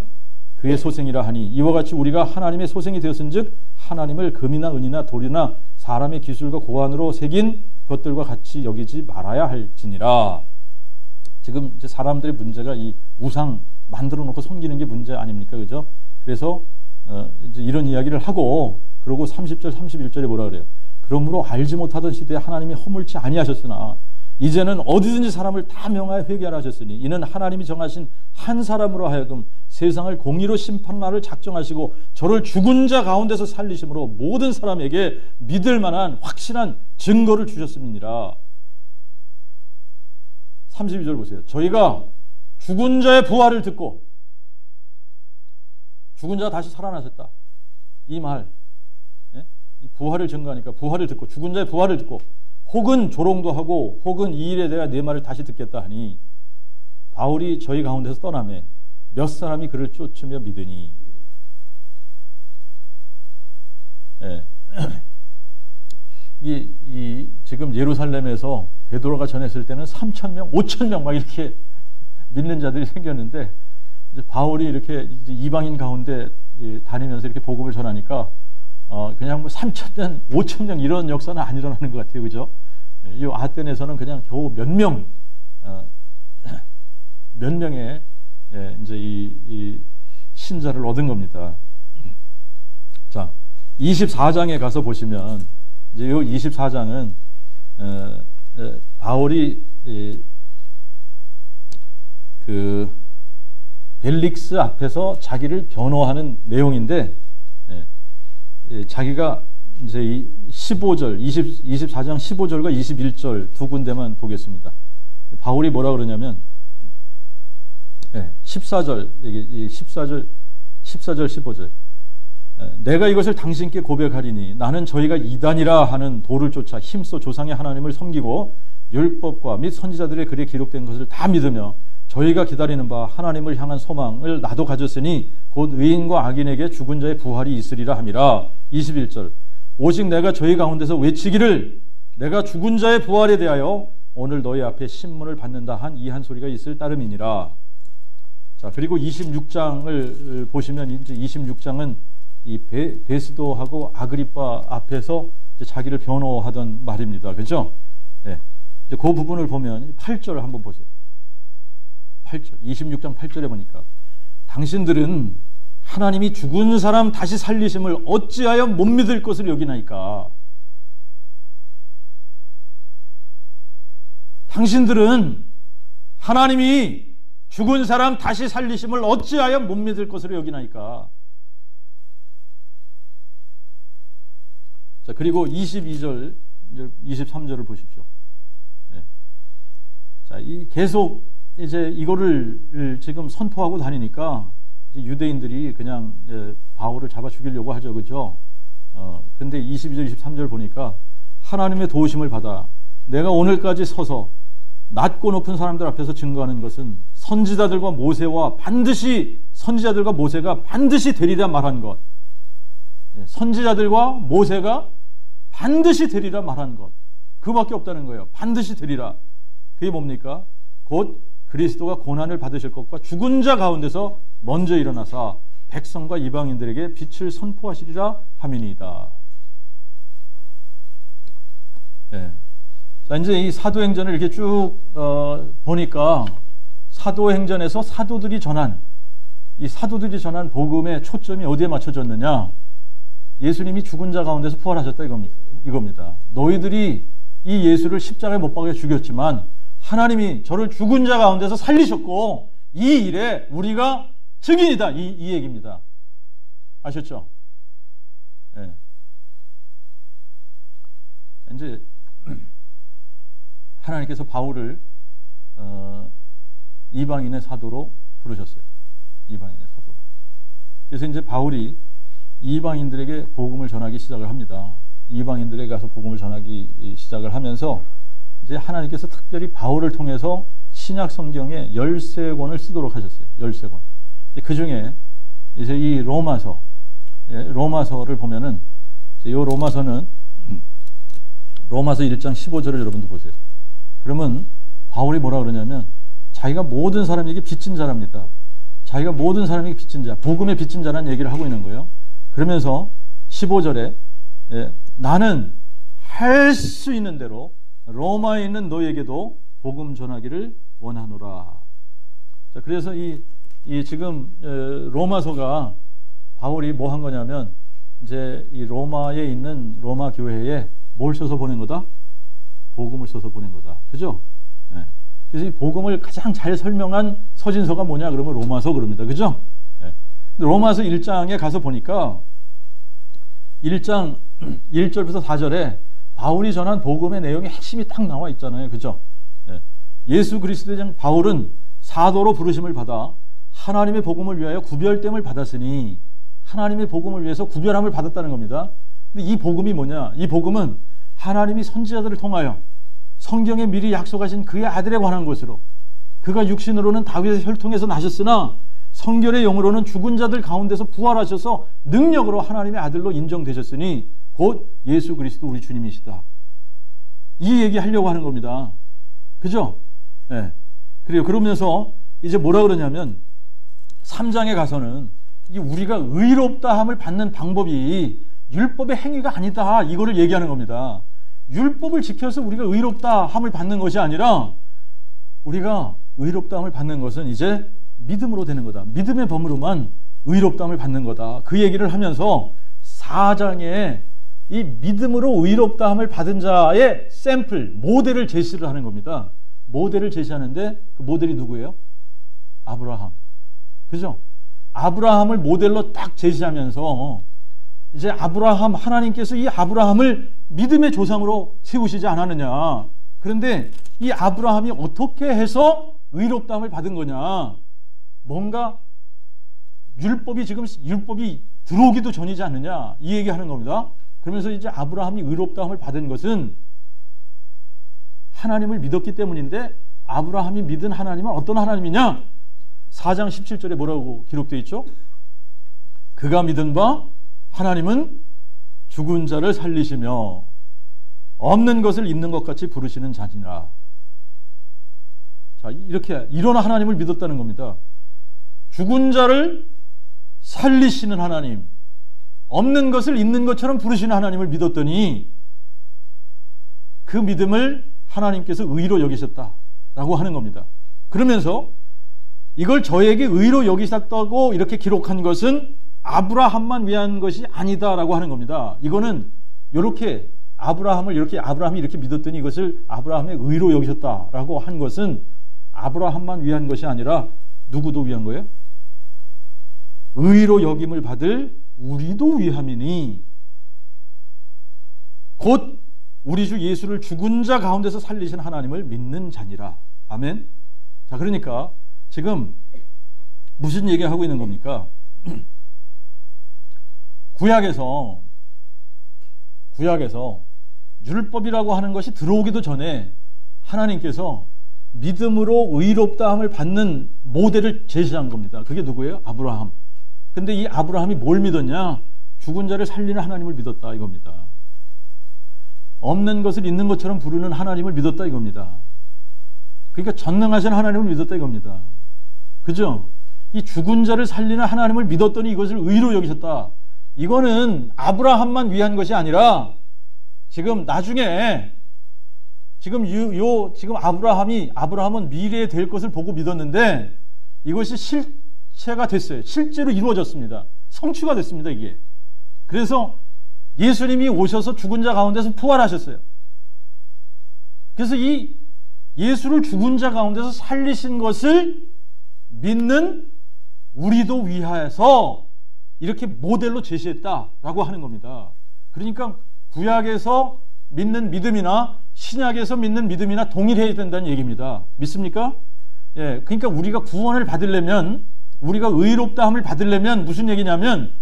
그의 소생이라 하니 이와 같이 우리가 하나님의 소생이 되었은즉 하나님을 금이나 은이나 돌이나 사람의 기술과 고안으로 새긴 것들과 같이 여기지 말아야 할지니라. 지금 이제 사람들의 문제가 이 우상 만들어 놓고 섬기는 게 문제 아닙니까? 그죠? 그래서 이제 이런 이야기를 하고 그러고 30절 31절에 뭐라 그래요? 그러므로 알지 못하던 시대에 하나님이 허물치 아니하셨으나 이제는 어디든지 사람을 다 명하여 회개하라 하셨으니 이는 하나님이 정하신 한 사람으로 하여금 세상을 공의로 심판할 날을 작정하시고 저를 죽은 자 가운데서 살리심으로 모든 사람에게 믿을 만한 확실한 증거를 주셨음이니라. 32절 보세요. 저희가 죽은 자의 부활을 듣고 죽은 자가 다시 살아나셨다. 이 말, 이 부활을 증거하니까 부활을 듣고 죽은 자의 부활을 듣고 혹은 조롱도 하고 혹은 이 일에 대해 내 말을 다시 듣겠다 하니 바울이 저희 가운데서 떠나매 몇 사람이 그를 쫓으며 믿으니. 지금 예루살렘에서 베드로가 전했을 때는 3,000명, 5,000명 막 이렇게 믿는 자들이 생겼는데 이제 바울이 이렇게 이제 이방인 가운데 다니면서 이렇게 복음을 전하니까 그냥 뭐 3,000명, 5,000명 이런 역사는 안 일어나는 것 같아요, 그죠? 이 아테네에서는 그냥 겨우 몇 명의 이제 이 신자를 얻은 겁니다. 자, 24장에 가서 보시면 이제 이 24장은 바울이 그 벨릭스 앞에서 자기를 변호하는 내용인데 자기가 이제 이 15절, 24장 15절과 21절 두 군데만 보겠습니다. 바울이 뭐라 그러냐면 14절, 이 14절, 15절. 내가 이것을 당신께 고백하리니 나는 저희가 이단이라 하는 도를 쫓아 힘써 조상의 하나님을 섬기고 율법과 및 선지자들의 글에 기록된 것을 다 믿으며 저희가 기다리는 바 하나님을 향한 소망을 나도 가졌으니 곧 의인과 악인에게 죽은 자의 부활이 있으리라 함이라. 21절. 오직 내가 저희 가운데서 외치기를 내가 죽은 자의 부활에 대하여 오늘 너희 앞에 신문을 받는다 한 이 한 소리가 있을 따름이니라. 자, 그리고 26장을 보시면 이제 26장은 이 베스도하고 아그리빠 앞에서 이제 자기를 변호하던 말입니다. 그죠? 네. 이제 그 부분을 보면 8절을 한번 보세요. 8절. 26장 8절에 보니까 당신들은 하나님이 죽은 사람 다시 살리심을 어찌하여 못 믿을 것을 여기나이까. 당신들은 하나님이 죽은 사람 다시 살리심을 어찌하여 못 믿을 것으로 여기나이까. 자, 그리고 22절, 23절을 보십시오. 네. 자, 계속 이제 이거를 지금 선포하고 다니니까 유대인들이 그냥 바울을 잡아 죽이려고 하죠. 그죠? 근데 22절, 23절 보니까 하나님의 도우심을 받아 내가 오늘까지 서서 낮고 높은 사람들 앞에서 증거하는 것은 선지자들과 모세가 반드시 되리라 말한 것. 선지자들과 모세가 반드시 되리라 말한 것. 그밖에 없다는 거예요. 반드시 되리라. 그게 뭡니까? 곧 그리스도가 고난을 받으실 것과 죽은 자 가운데서 먼저 일어나사 백성과 이방인들에게 빛을 선포하시리라 함이니이다. 네. 자, 이제 이 사도행전을 이렇게 쭉 보니까 사도행전에서 사도들이 전한 복음의 초점이 어디에 맞춰졌느냐? 예수님이 죽은 자 가운데서 부활하셨다 이겁니다. 너희들이 이 예수를 십자가에 못 박아 죽였지만 하나님이 저를 죽은 자 가운데서 살리셨고 이 일에 우리가 증인이다. 이 얘기입니다. 아셨죠? 네. 이제 하나님께서 바울을 이방인의 사도로 부르셨어요. 이방인의 사도로. 그래서 이제 바울이 이방인들에게 복음을 전하기 시작을 합니다. 이방인들에게 가서 복음을 전하기 시작을 하면서 이제 하나님께서 특별히 바울을 통해서 신약 성경의 13권을 쓰도록 하셨어요. 13권. 그 중에 이제 이 로마서를 보면은 이 로마서는 로마서 1장 15절을 여러분도 보세요. 그러면 바울이 뭐라 그러냐면 자기가 모든 사람에게 빚진 자랍니다. 자기가 모든 사람에게 빚진 자, 복음의 빚진 자라는 얘기를 하고 있는 거예요. 그러면서 15절에 나는 할 수 있는 대로 로마에 있는 너에게도 복음 전하기를 원하노라. 자, 그래서 이 지금 로마서가 바울이 뭐 한 거냐면 이제 이 로마에 있는 로마 교회에 뭘 써서 보낸 거다? 복음을 써서 보낸 거다. 그죠? 네. 그래서 이 복음을 가장 잘 설명한 서신서가 뭐냐 그러면 로마서 그럽니다. 그죠? 네. 로마서 1장에 가서 보니까 1장 1절부터 4절에 바울이 전한 복음의 내용의 핵심이 딱 나와 있잖아요. 그죠? 네. 예수 그리스도의 장 바울은 사도로 부르심을 받아 하나님의 복음을 위하여 구별됨을 받았으니 하나님의 복음을 위해서 구별함을 받았다는 겁니다. 근데 이 복음이 뭐냐? 이 복음은 하나님이 선지자들을 통하여 성경에 미리 약속하신 그의 아들에 관한 것으로 그가 육신으로는 다윗의 혈통에서 나셨으나 성결의 영으로는 죽은 자들 가운데서 부활하셔서 능력으로 하나님의 아들로 인정되셨으니 곧 예수 그리스도 우리 주님이시다. 이 얘기 하려고 하는 겁니다. 그죠? 네. 그래요. 그러면서 이제 뭐라 그러냐면 3장에 가서는 이 우리가 의롭다함을 받는 방법이 율법의 행위가 아니다. 이거를 얘기하는 겁니다. 율법을 지켜서 우리가 의롭다함을 받는 것이 아니라 우리가 의롭다함을 받는 것은 이제 믿음으로 되는 거다. 믿음의 범으로만 의롭다함을 받는 거다. 그 얘기를 하면서 4장에 이 믿음으로 의롭다함을 받은 자의 샘플, 모델을 제시를 하는 겁니다. 모델을 제시하는데 그 모델이 누구예요? 아브라함. 그죠? 아브라함을 모델로 딱 제시하면서 이제 하나님께서 이 아브라함을 믿음의 조상으로 세우시지 않았느냐. 그런데 이 아브라함이 어떻게 해서 의롭다함을 받은 거냐. 뭔가 율법이 들어오기도 전이지 않느냐 이 얘기하는 겁니다. 그러면서 이제 아브라함이 의롭다함을 받은 것은 하나님을 믿었기 때문인데 아브라함이 믿은 하나님은 어떤 하나님이냐? 4장 17절에 뭐라고 기록되어 있죠? 그가 믿은 바 하나님은 죽은 자를 살리시며 없는 것을 있는 것 같이 부르시는 자니라. 자, 이렇게 이런 하나님을 믿었다는 겁니다. 죽은 자를 살리시는 하나님, 없는 것을 있는 것처럼 부르시는 하나님을 믿었더니 그 믿음을 하나님께서 의로 여기셨다라고 하는 겁니다. 그러면서 이걸 저에게 의로 여기셨다고 이렇게 기록한 것은 아브라함만 위한 것이 아니다라고 하는 겁니다. 이거는 이렇게 아브라함이 이렇게 믿었더니 이것을 아브라함의 의로 여기셨다라고 한 것은 아브라함만 위한 것이 아니라 누구도 위한 거예요? 의로 여김을 받을 우리도 위함이니 곧 우리 주 예수를 죽은 자 가운데서 살리신 하나님을 믿는 자니라. 아멘. 자, 그러니까 지금 무슨 얘기하고 있는 겁니까? 구약에서 율법이라고 하는 것이 들어오기도 전에 하나님께서 믿음으로 의롭다함을 받는 모델을 제시한 겁니다. 그게 누구예요? 아브라함. 근데 이 아브라함이 뭘 믿었냐? 죽은 자를 살리는 하나님을 믿었다 이겁니다. 없는 것을 있는 것처럼 부르는 하나님을 믿었다 이겁니다. 그러니까 전능하신 하나님을 믿었다 이겁니다. 그죠? 이 죽은 자를 살리는 하나님을 믿었더니 이것을 의로 여기셨다. 이거는 아브라함만 위한 것이 아니라 지금 나중에 지금 아브라함은 미래에 될 것을 보고 믿었는데 이것이 실체가 됐어요. 실제로 이루어졌습니다. 성취가 됐습니다, 이게. 그래서 예수님이 오셔서 죽은 자 가운데서 부활하셨어요. 그래서 이 예수를 죽은 자 가운데서 살리신 것을 믿는 우리도 위하여서 이렇게 모델로 제시했다라고 하는 겁니다. 그러니까 구약에서 믿는 믿음이나 신약에서 믿는 믿음이나 동일해야 된다는 얘기입니다. 믿습니까? 예, 그러니까 우리가 구원을 받으려면, 우리가 의롭다함을 받으려면 무슨 얘기냐면,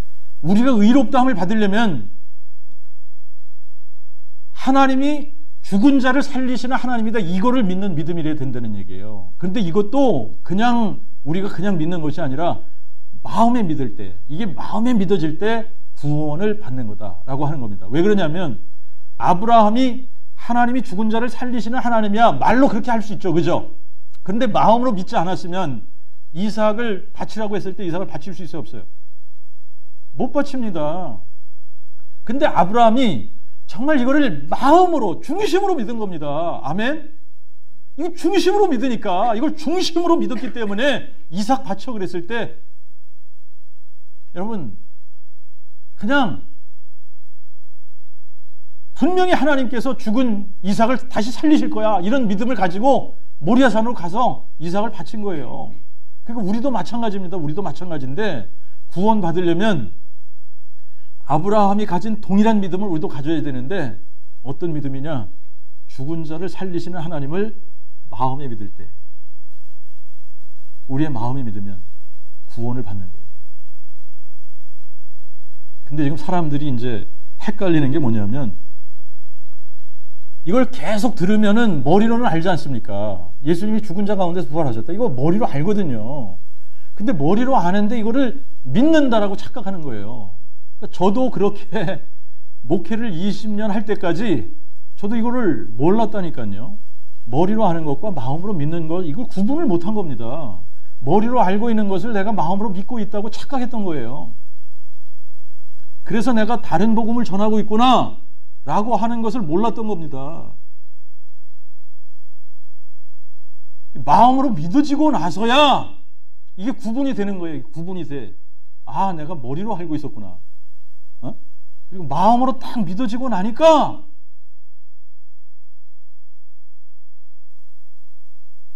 우리가 의롭다함을 받으려면 하나님이 죽은 자를 살리시는 하나님이다, 이거를 믿는 믿음이래야 된다는 얘기예요. 그런데 이것도 그냥 우리가 그냥 믿는 것이 아니라 마음에 믿을 때, 이게 마음에 믿어질 때 구원을 받는 거다라고 하는 겁니다. 왜 그러냐면 아브라함이 하나님이 죽은 자를 살리시는 하나님이야, 말로 그렇게 할 수 있죠, 그죠? 그런데 마음으로 믿지 않았으면 이삭을 바치라고 했을 때 이삭을 바칠 수 있어요, 없어요? 못 바칩니다. 근데 아브라함이 정말 이거를 마음으로, 중심으로 믿은 겁니다. 아멘? 이거 중심으로 믿으니까, 이걸 중심으로 믿었기 때문에 이삭 바쳐 그랬을 때 여러분 그냥 분명히 하나님께서 죽은 이삭을 다시 살리실 거야, 이런 믿음을 가지고 모리아산으로 가서 이삭을 바친 거예요. 그러니까 우리도 마찬가지입니다. 우리도 마찬가지인데 구원 받으려면 아브라함이 가진 동일한 믿음을 우리도 가져야 되는데 어떤 믿음이냐? 죽은 자를 살리시는 하나님을 마음에 믿을 때, 우리의 마음에 믿으면 구원을 받는 거예요. 근데 지금 사람들이 이제 헷갈리는 게 뭐냐면, 이걸 계속 들으면은 머리로는 알지 않습니까? 예수님이 죽은 자 가운데서 부활하셨다, 이거 머리로 알거든요. 근데 머리로 아는데 이거를 믿는다라고 착각하는 거예요. 그러니까 저도 그렇게 목회를 20년 할 때까지 저도 이거를 몰랐다니까요. 머리로 아는 것과 마음으로 믿는 것, 이걸 구분을 못한 겁니다. 머리로 알고 있는 것을 내가 마음으로 믿고 있다고 착각했던 거예요. 그래서 내가 다른 복음을 전하고 있구나 라고 하는 것을 몰랐던 겁니다. 마음으로 믿어지고 나서야 이게 구분이 되는 거예요. 구분이 돼. 아, 내가 머리로 알고 있었구나. 그리고 마음으로 딱 믿어지고 나니까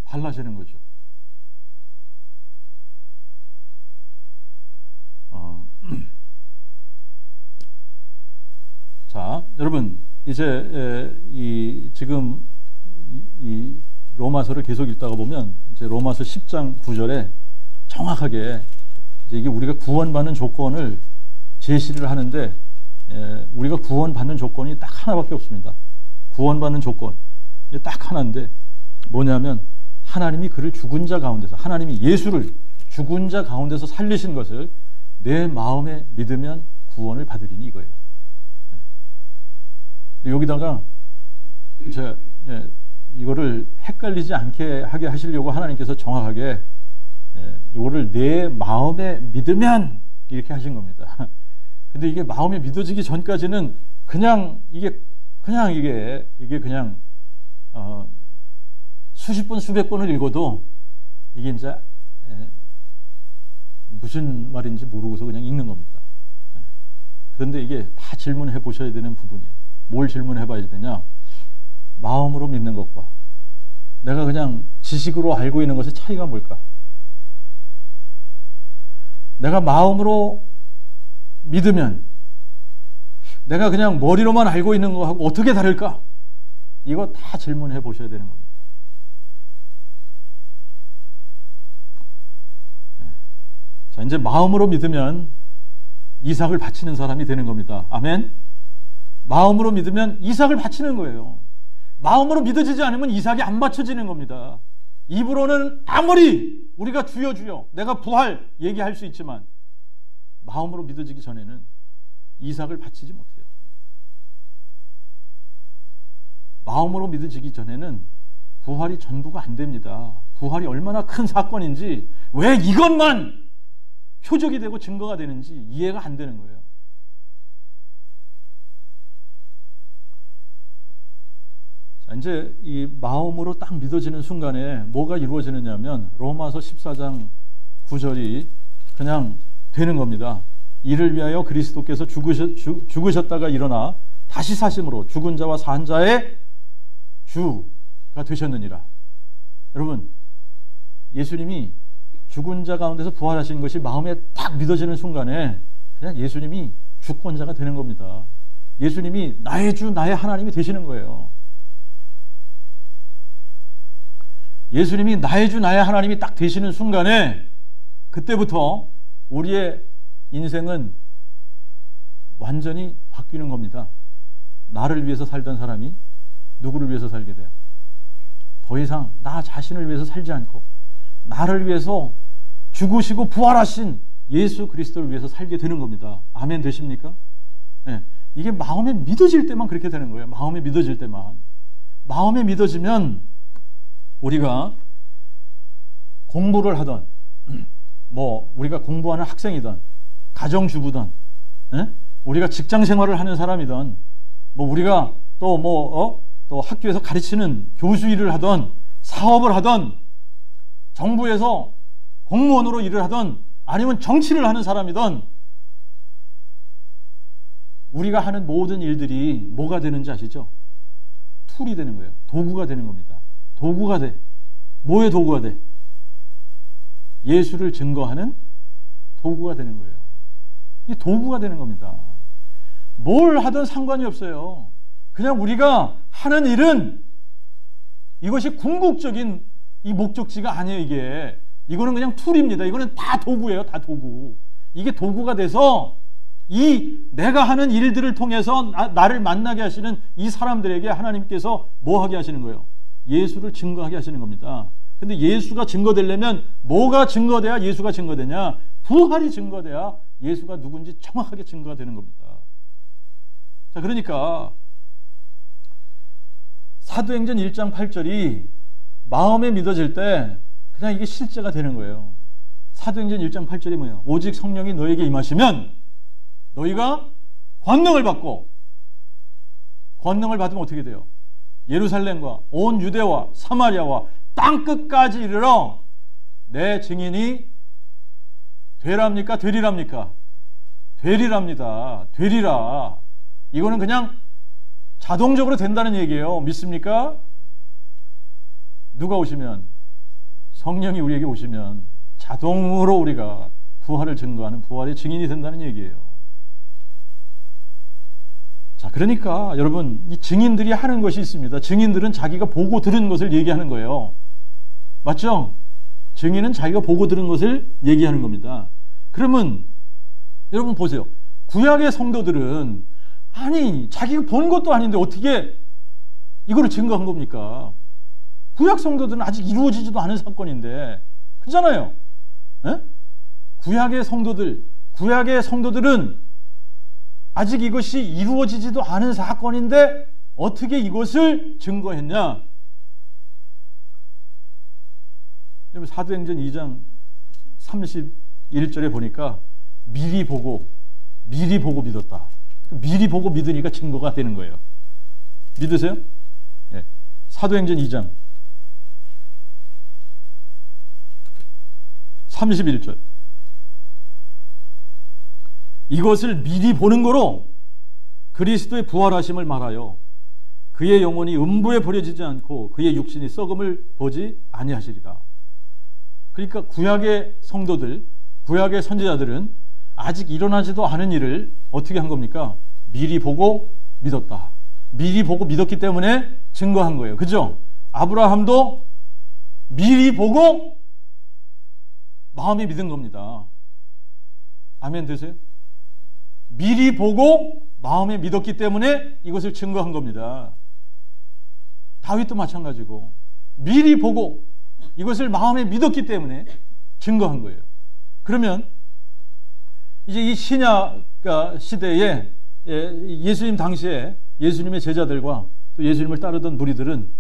달라지는 거죠. 자, 여러분 이제 지금 이 로마서를 계속 읽다가 보면 이제 로마서 10장 9절에 정확하게 이게 우리가 구원받는 조건을 제시를 하는데, 우리가 구원받는 조건이 딱 하나밖에 없습니다. 구원받는 조건 딱 하나인데 뭐냐면, 하나님이 그를 죽은 자 가운데서, 하나님이 예수를 죽은 자 가운데서 살리신 것을 내 마음에 믿으면 구원을 받으리니, 이거예요. 여기다가 제가 이거를 헷갈리지 않게 하게 하시려고 하나님께서 정확하게 이거를 내 마음에 믿으면 이렇게 하신 겁니다. 근데 이게 마음에 믿어지기 전까지는 그냥 이게 수십 번 수백 번을 읽어도 이게 이제 무슨 말인지 모르고서 그냥 읽는 겁니다. 그런데 이게 다 질문해 보셔야 되는 부분이에요. 뭘 질문해 봐야 되냐? 마음으로 믿는 것과 내가 그냥 지식으로 알고 있는 것의 차이가 뭘까? 내가 마음으로 믿으면 내가 그냥 머리로만 알고 있는 거하고 어떻게 다를까? 이거 다 질문해 보셔야 되는 겁니다. 자, 이제 마음으로 믿으면 이삭을 바치는 사람이 되는 겁니다. 아멘? 마음으로 믿으면 이삭을 바치는 거예요. 마음으로 믿어지지 않으면 이삭이 안 바쳐지는 겁니다. 입으로는 아무리 우리가 주여 주여 내가 부활 얘기할 수 있지만 마음으로 믿어지기 전에는 이삭을 바치지 못해요. 마음으로 믿어지기 전에는 부활이 전부가 안 됩니다. 부활이 얼마나 큰 사건인지, 왜 이것만 표적이 되고 증거가 되는지 이해가 안 되는 거예요. 자, 이제 이 마음으로 딱 믿어지는 순간에 뭐가 이루어지느냐면 로마서 14장 9절이 그냥 되는 겁니다. 이를 위하여 그리스도께서 죽으셨다가 일어나 다시 사심으로 죽은 자와 산 자의 주가 되셨느니라. 여러분, 예수님이 죽은 자 가운데서 부활하신 것이 마음에 딱 믿어지는 순간에 그냥 예수님이 주권자가 되는 겁니다. 예수님이 나의 주, 나의 하나님이 되시는 거예요. 예수님이 나의 주, 나의 하나님이 딱 되시는 순간에 그때부터 우리의 인생은 완전히 바뀌는 겁니다. 나를 위해서 살던 사람이 누구를 위해서 살게 돼요? 더 이상 나 자신을 위해서 살지 않고 나를 위해서 죽으시고 부활하신 예수 그리스도를 위해서 살게 되는 겁니다. 아멘 되십니까? 네. 이게 마음에 믿어질 때만 그렇게 되는 거예요. 마음에 믿어질 때만. 마음에 믿어지면 우리가 공부를 하던, 뭐 우리가 공부하는 학생이든 가정주부든, 우리가 직장 생활을 하는 사람이든, 뭐 우리가 또 학교에서 가르치는 교수 일을 하던, 사업을 하던, 정부에서 공무원으로 일을 하던, 아니면 정치를 하는 사람이든, 우리가 하는 모든 일들이 뭐가 되는지 아시죠? 툴이 되는 거예요. 도구가 되는 겁니다. 도구가 돼. 뭐의 도구가 돼? 예수를 증거하는 도구가 되는 거예요. 이 도구가 되는 겁니다. 뭘 하든 상관이 없어요. 그냥 우리가 하는 일은 이것이 궁극적인 이 목적지가 아니에요. 이거는 그냥 툴입니다. 이거는 다 도구예요. 다 도구. 이게 도구가 돼서 이 내가 하는 일들을 통해서 나를 만나게 하시는 이 사람들에게 하나님께서 뭐 하게 하시는 거예요? 예수를 증거하게 하시는 겁니다. 근데 예수가 증거되려면 뭐가 증거돼야 예수가 증거되냐? 부활이 증거돼야 예수가 누군지 정확하게 증거가 되는 겁니다. 자, 그러니까 사도행전 1장 8절이 마음에 믿어질 때 그냥 이게 실제가 되는 거예요. 사도행전 1장 8절이 뭐예요? 오직 성령이 너에게 임하시면 너희가 권능을 받고, 권능을 받으면 어떻게 돼요? 예루살렘과 온 유대와 사마리아와 땅끝까지 이르러 내 증인이 되랍니까? 되리랍니까? 되리랍니다. 되리라. 이거는 그냥 자동적으로 된다는 얘기예요. 믿습니까? 누가 오시면? 성령이 우리에게 오시면 자동으로 우리가 부활을 증거하는 부활의 증인이 된다는 얘기예요. 자, 그러니까 여러분, 이 증인들이 하는 것이 있습니다. 증인들은 자기가 보고 들은 것을 얘기하는 거예요. 맞죠? 증인은 자기가 보고 들은 것을 얘기하는 겁니다. 그러면 여러분 보세요. 구약의 성도들은 아니 자기가 본 것도 아닌데 어떻게 이거를 증거한 겁니까? 구약 성도들은 아직 이루어지지도 않은 사건인데 그렇잖아요. 에? 구약의 성도들은 아직 이것이 이루어지지도 않은 사건인데 어떻게 이것을 증거했냐? 사도행전 2장 31절에 보니까 미리 보고 믿었다. 미리 보고 믿으니까 증거가 되는 거예요. 믿으세요? 네. 사도행전 2장 31절. 이것을 미리 보는 거로 그리스도의 부활하심을 말하여 그의 영혼이 음부에 버려지지 않고 그의 육신이 썩음을 보지 아니하시리라. 그러니까 구약의 성도들, 구약의 선지자들은 아직 일어나지도 않은 일을 어떻게 한 겁니까? 미리 보고 믿었다. 미리 보고 믿었기 때문에 증거한 거예요. 그죠? 아브라함도 미리 보고 마음에 믿은 겁니다. 아멘 되세요? 미리 보고 마음에 믿었기 때문에 이것을 증거한 겁니다. 다윗도 마찬가지고 미리 보고 이것을 마음에 믿었기 때문에 증거한 거예요. 그러면 이제 이 신약 시대에 예수님 당시에 예수님의 제자들과 또 예수님을 따르던 무리들은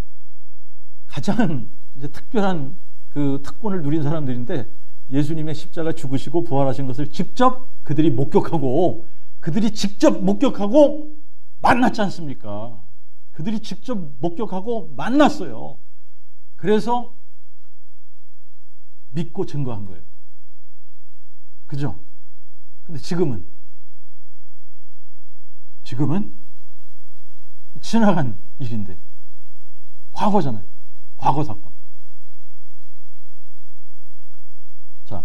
가장 이제 특별한 그 특권을 누린 사람들인데 예수님의 십자가 죽으시고 부활하신 것을 직접 그들이 직접 목격하고 만났지 않습니까? 그들이 직접 목격하고 만났어요. 그래서 믿고 증거한 거예요. 그죠? 근데 지금은 지나간 일인데 과거잖아요. 과거 사건. 자,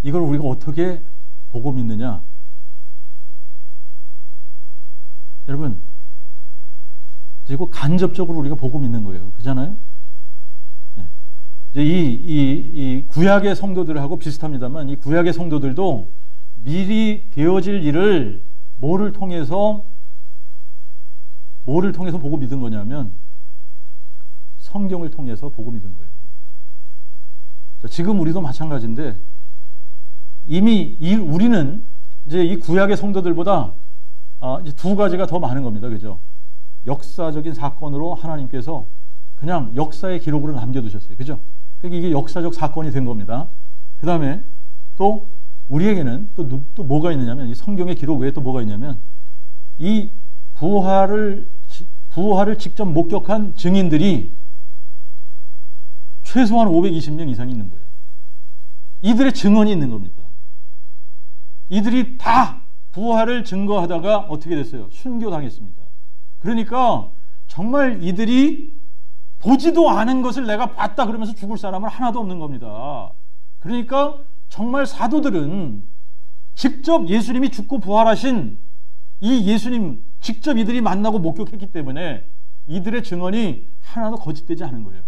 이걸 우리가 어떻게 보고 믿느냐? 여러분, 이거 간접적으로 우리가 보고 믿는 거예요. 그렇잖아요? 네. 이제 이 구약의 성도들하고 비슷합니다만 이 구약의 성도들도 미리 되어질 일을 뭐를 통해서 보고 믿은 거냐면 성경을 통해서 보고 믿은 거예요. 자, 지금 우리도 마찬가지인데 이미 우리는 이제 이 구약의 성도들보다 이제 두 가지가 더 많은 겁니다. 그죠? 역사적인 사건으로 하나님께서 그냥 역사의 기록으로 남겨두셨어요. 그죠? 그러니까 이게 역사적 사건이 된 겁니다. 그 다음에 또 우리에게는 또 뭐가 있느냐면 이 성경의 기록 외에 또 뭐가 있냐면 이 부활을 직접 목격한 증인들이 최소한 520명 이상이 있는 거예요. 이들의 증언이 있는 겁니다. 이들이 다 부활을 증거하다가 어떻게 됐어요? 순교당했습니다. 그러니까 정말 이들이 보지도 않은 것을 내가 봤다 그러면서 죽을 사람은 하나도 없는 겁니다. 그러니까 정말 사도들은 직접 예수님이 죽고 부활하신 이 예수님 직접 이들이 만나고 목격했기 때문에 이들의 증언이 하나도 거짓되지 않은 거예요.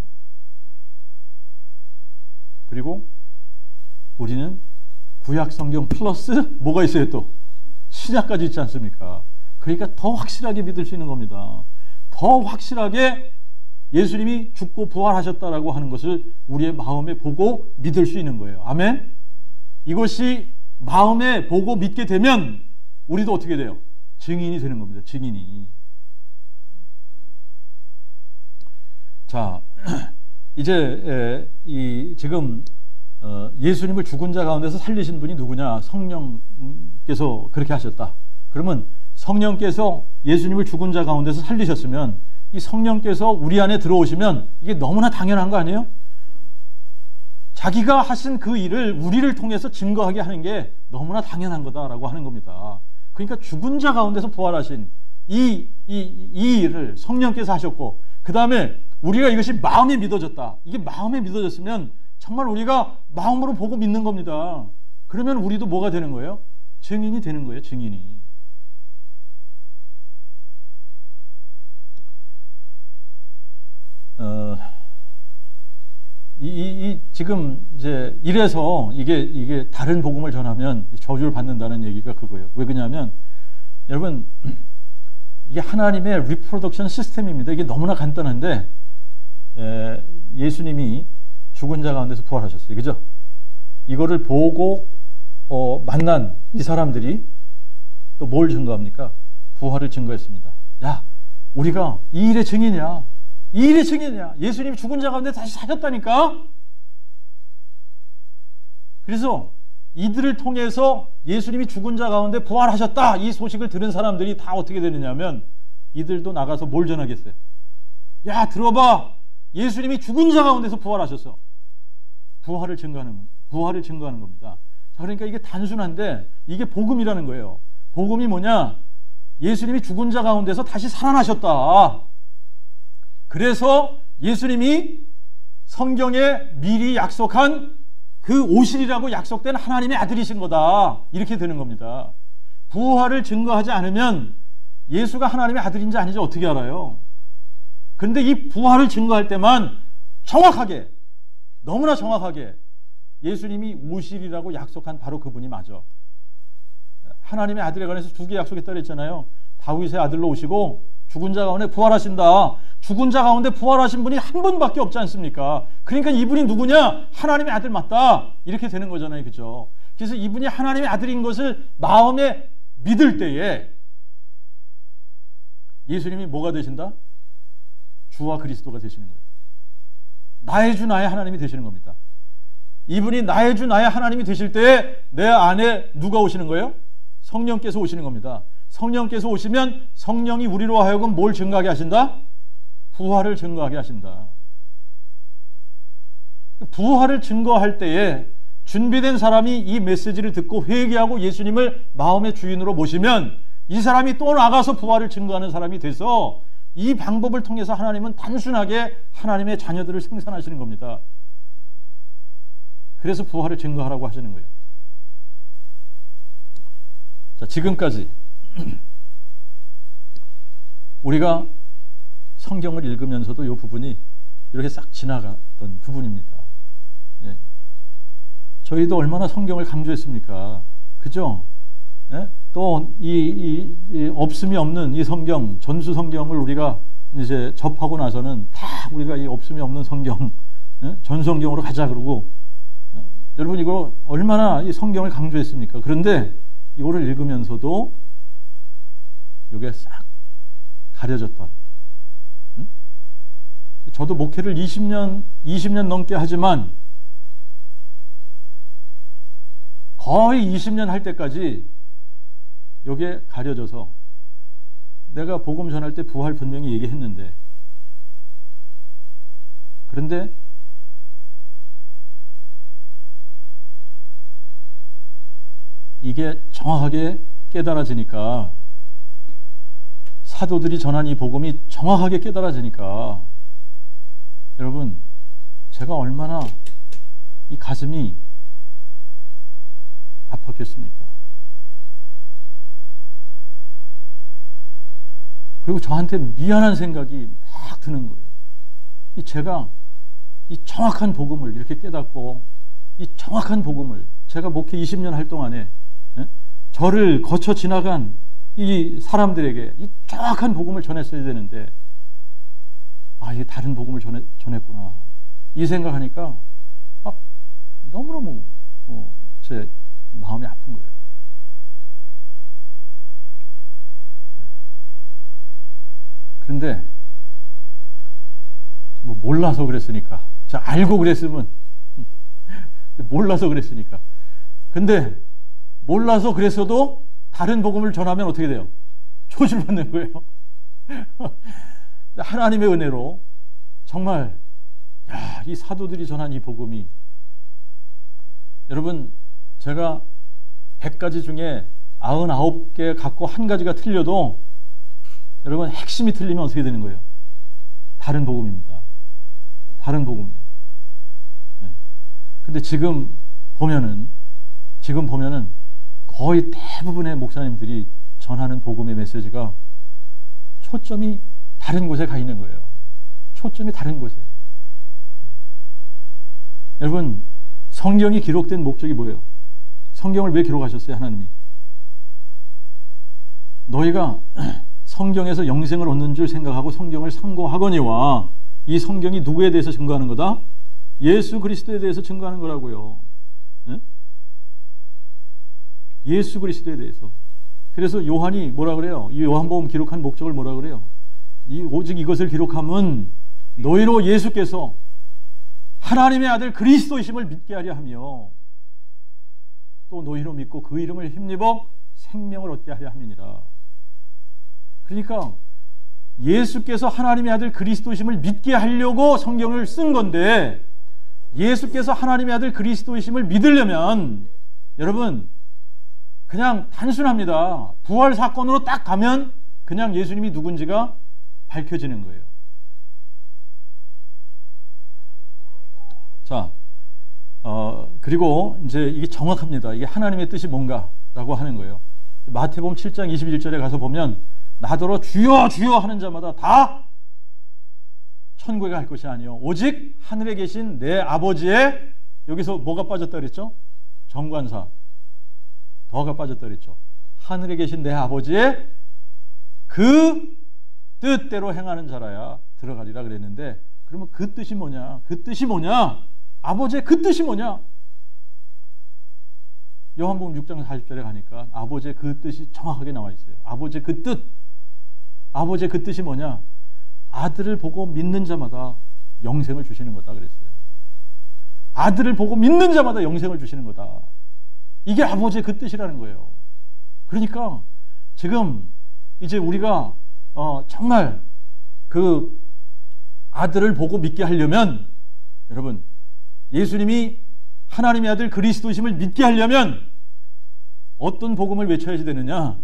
그리고 우리는 구약 성경 플러스 뭐가 있어요 또? 신약까지 있지 않습니까? 그러니까 더 확실하게 믿을 수 있는 겁니다. 더 확실하게 예수님이 죽고 부활하셨다라고 하는 것을 우리의 마음에 보고 믿을 수 있는 거예요. 아멘? 이것이 마음에 보고 믿게 되면 우리도 어떻게 돼요? 증인이 되는 겁니다. 증인이. 자, 이제 지금 예수님을 죽은 자 가운데서 살리신 분이 누구냐? 성령께서 그렇게 하셨다. 그러면 성령께서 예수님을 죽은 자 가운데서 살리셨으면 이 성령께서 우리 안에 들어오시면 이게 너무나 당연한 거 아니에요? 자기가 하신 그 일을 우리를 통해서 증거하게 하는 게 너무나 당연한 거다라고 하는 겁니다. 그러니까 죽은 자 가운데서 부활하신 이 일을 성령께서 하셨고 그 다음에 우리가 이것이 마음에 믿어졌다. 이게 마음에 믿어졌으면 정말 우리가 마음으로 보고 믿는 겁니다. 그러면 우리도 뭐가 되는 거예요? 증인이 되는 거예요. 증인이. 지금 이제 이래서 이게 다른 복음을 전하면 저주를 받는다는 얘기가 그거예요. 왜 그러냐면 여러분 이게 하나님의 리프로덕션 시스템입니다. 이게 너무나 간단한데 예수님이 죽은 자 가운데서 부활하셨어요. 그죠? 이거를 보고 만난 이 사람들이 또 뭘 증거합니까? 부활을 증거했습니다. 야, 우리가 이 일의 증인이야. 이 일의 증인이야. 예수님이 죽은 자 가운데 다시 사셨다니까? 그래서 이들을 통해서 예수님이 죽은 자 가운데 부활하셨다. 이 소식을 들은 사람들이 다 어떻게 되느냐면 이들도 나가서 뭘 전하겠어요? 야, 들어봐. 예수님이 죽은 자 가운데서 부활하셨어. 부활을 증거하는 겁니다. 자, 그러니까 이게 단순한데 이게 복음이라는 거예요. 복음이 뭐냐? 예수님이 죽은 자 가운데서 다시 살아나셨다. 그래서 예수님이 성경에 미리 약속한 그 오시리라고 약속된 하나님의 아들이신 거다. 이렇게 되는 겁니다. 부활을 증거하지 않으면 예수가 하나님의 아들인지 아닌지 어떻게 알아요? 그런데 이 부활을 증거할 때만 정확하게, 너무나 정확하게 예수님이 오시리라고 약속한 바로 그분이 맞아. 하나님의 아들에 관해서 두 개 약속했다 그랬잖아요. 다윗의 아들로 오시고 죽은 자 가운데 부활하신다. 죽은 자 가운데 부활하신 분이 한 분밖에 없지 않습니까? 그러니까 이분이 누구냐? 하나님의 아들 맞다. 이렇게 되는 거잖아요. 그죠? 그래서 이분이 하나님의 아들인 것을 마음에 믿을 때에 예수님이 뭐가 되신다? 주와 그리스도가 되시는 거예요. 나의 주 나의 하나님이 되시는 겁니다. 이분이 나의 주 나의 하나님이 되실 때에 내 안에 누가 오시는 거예요? 성령께서 오시는 겁니다. 성령께서 오시면 성령이 우리로 하여금 뭘 증거하게 하신다? 부활을 증거하게 하신다. 부활을 증거할 때에 준비된 사람이 이 메시지를 듣고 회개하고 예수님을 마음의 주인으로 모시면 이 사람이 또 나가서 부활을 증거하는 사람이 돼서 이 방법을 통해서 하나님은 단순하게 하나님의 자녀들을 생산하시는 겁니다. 그래서 부활을 증거하라고 하시는 거예요. 자, 지금까지 우리가 성경을 읽으면서도 이 부분이 이렇게 싹 지나갔던 부분입니다. 예. 저희도 얼마나 성경을 강조했습니까? 그죠? 예? 또 이 없음이 없는 이 성경, 전수 성경을 우리가 이제 접하고 나서는 다 우리가 이 없음이 없는 성경, 예? 전성경으로 가자 그러고, 예? 여러분 이거 얼마나 이 성경을 강조했습니까? 그런데 이거를 읽으면서도 이게 싹 가려졌던. 저도 목회를 20년 넘게 하지만 거의 20년 할 때까지 이게 가려져서 내가 복음 전할 때 부활 분명히 얘기했는데 그런데 이게 정확하게 깨달아지니까 사도들이 전한 이 복음이 정확하게 깨달아지니까 여러분 제가 얼마나 이 가슴이 아팠겠습니까? 그리고 저한테 미안한 생각이 막 드는 거예요. 제가 이 정확한 복음을 이렇게 깨닫고 이 정확한 복음을 제가 목회 20년 할 동안에 저를 거쳐 지나간 이 사람들에게 이 정확한 복음을 전했어야 되는데 이게 다른 복음을 전했구나 이 생각하니까 너무너무 제 마음이 아픈 거예요. 그런데 뭐 몰라서 그랬으니까 제가 알고 그랬으면 몰라서 그랬으니까 근데 몰라서 그랬어도 다른 복음을 전하면 어떻게 돼요? 조질받는 거예요. 하나님의 은혜로 정말 이 사도들이 전한 이 복음이 여러분 제가 100가지 중에 99개 갖고 한 가지가 틀려도 여러분 핵심이 틀리면 어떻게 되는 거예요? 다른 복음입니다. 다른 복음이에요. 네. 근데 지금 보면은 거의 대부분의 목사님들이 전하는 복음의 메시지가 초점이 다른 곳에 가 있는 거예요. 초점이 다른 곳에. 여러분, 성경이 기록된 목적이 뭐예요? 성경을 왜 기록하셨어요, 하나님이? 너희가 성경에서 영생을 얻는 줄 생각하고 성경을 상고하거니와, 이 성경이 누구에 대해서 증거하는 거다? 예수 그리스도에 대해서 증거하는 거라고요. 네? 예수 그리스도에 대해서. 그래서 요한이 뭐라 그래요? 이 요한복음 기록한 목적을 뭐라 그래요? 오직 이것을 기록함은 너희로 예수께서 하나님의 아들 그리스도이심을 믿게 하려 하며 또 너희로 믿고 그 이름을 힘입어 생명을 얻게 하려 함이니라. 그러니까 예수께서 하나님의 아들 그리스도이심을 믿게 하려고 성경을 쓴 건데, 예수께서 하나님의 아들 그리스도이심을 믿으려면 여러분 그냥 단순합니다. 부활 사건으로 딱 가면 그냥 예수님이 누군지가 밝혀지는 거예요. 자, 그리고 이제 이게 정확합니다. 이게 하나님의 뜻이 뭔가라고 하는 거예요. 마태복음 7장 21절에 가서 보면 나더러 주여 주여 하는 자마다 다 천국에 갈 것이 아니요 오직 하늘에 계신 내 아버지의, 여기서 뭐가 빠졌다 그랬죠? 정관사 더가 빠졌다 그랬죠. 하늘에 계신 내 아버지의 그 뜻대로 행하는 자라야 들어가리라 그랬는데, 그러면 그 뜻이 뭐냐? 그 뜻이 뭐냐? 아버지의 그 뜻이 뭐냐? 요한복음 6장 40절에 가니까 아버지의 그 뜻이 정확하게 나와 있어요. 아버지의 그 뜻. 아버지의 그 뜻이 뭐냐? 아들을 보고 믿는 자마다 영생을 주시는 거다 그랬어요. 아들을 보고 믿는 자마다 영생을 주시는 거다. 이게 아버지의 그 뜻이라는 거예요. 그러니까 지금 이제 우리가 정말 그 아들을 보고 믿게 하려면, 여러분 예수님이 하나님의 아들 그리스도이심을 믿게 하려면 어떤 복음을 외쳐야지 되느냐?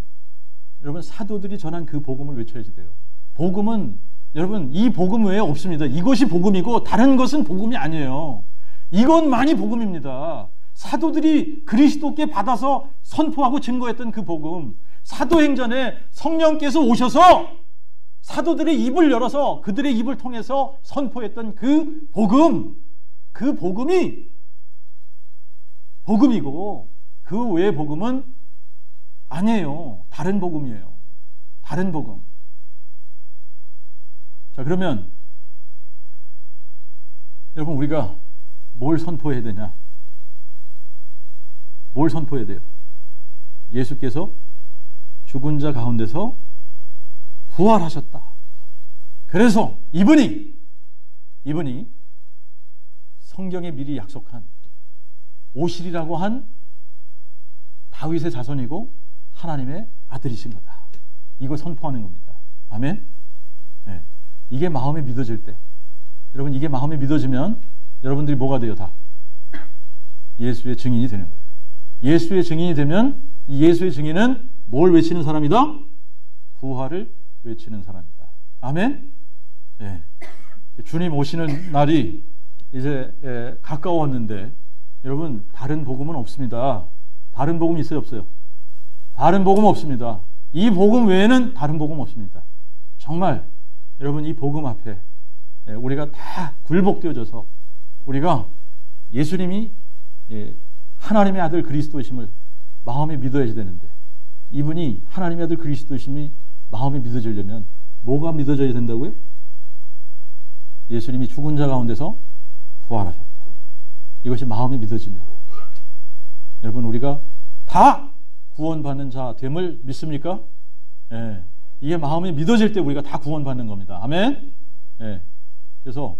여러분 사도들이 전한 그 복음을 외쳐야지 돼요. 복음은 여러분 이 복음 외에 없습니다. 이것이 복음이고 다른 것은 복음이 아니에요. 이것만이 복음입니다. 사도들이 그리스도께 받아서 선포하고 증거했던 그 복음, 사도행전에 성령께서 오셔서 사도들의 입을 열어서 그들의 입을 통해서 선포했던 그 복음, 그 복음이 복음이고 그 외의 복음은 아니에요. 다른 복음이에요. 다른 복음. 자, 그러면 여러분 우리가 뭘 선포해야 되냐? 뭘 선포해야 돼요? 예수께서 죽은 자 가운데서 부활하셨다. 그래서 이분이 성경에 미리 약속한 오실이라고 한 다윗의 자손이고 하나님의 아들이신 거다. 이거 선포하는 겁니다. 아멘? 네. 이게 마음에 믿어질 때, 여러분 이게 마음에 믿어지면 여러분들이 뭐가 돼요? 다 예수의 증인이 되는 거예요. 예수의 증인이 되면 이 예수의 증인은 뭘 외치는 사람이다? 부활을 외치는 사람이다. 아멘? 네. 주님 오시는 날이 이제 가까웠는데 여러분 다른 복음은 없습니다. 다른 복음 있어요? 없어요? 다른 복음 없습니다. 이 복음 외에는 다른 복음 없습니다. 정말 여러분 이 복음 앞에 우리가 다 굴복되어져서 우리가 예수님이 하나님의 아들 그리스도이심을 마음에 믿어야지 되는데, 이분이 하나님의 아들 그리스도이심이 마음에 믿어지려면 뭐가 믿어져야 된다고요? 예수님이 죽은 자 가운데서 부활하셨다. 이것이 마음에 믿어지면 여러분 우리가 다 구원받는 자 됨을 믿습니까? 예. 이게 마음에 믿어질 때 우리가 다 구원받는 겁니다. 아멘? 예. 그래서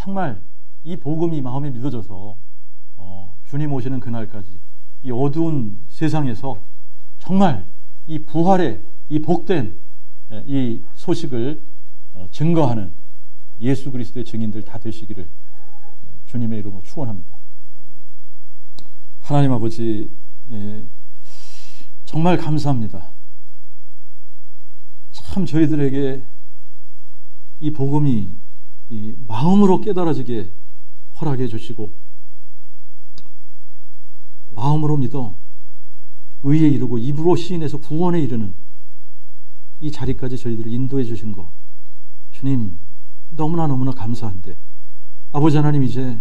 정말 이 복음이 마음에 믿어져서 주님 오시는 그날까지 이 어두운 세상에서 정말 이 부활의 이 복된 이 소식을 증거하는 예수 그리스도의 증인들 다 되시기를 주님의 이름으로 축원합니다. 하나님 아버지, 정말 감사합니다. 참 저희들에게 이 복음이 이 마음으로 깨달아지게 허락해 주시고 마음으로 믿어 의에 이르고 입으로 시인해서 구원에 이르는 이 자리까지 저희들을 인도해 주신 거 주님 너무나 감사한데, 아버지 하나님 이제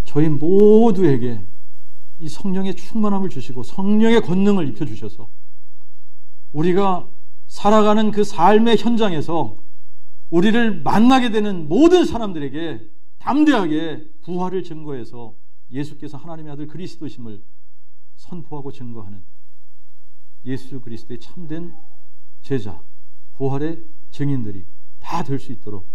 저희 모두에게 이 성령의 충만함을 주시고 성령의 권능을 입혀주셔서 우리가 살아가는 그 삶의 현장에서 우리를 만나게 되는 모든 사람들에게 담대하게 부활을 증거해서 예수께서 하나님의 아들 그리스도심을 선포하고 증거하는 예수 그리스도의 참된 제자, 부활의 증인들이 다 될 수 있도록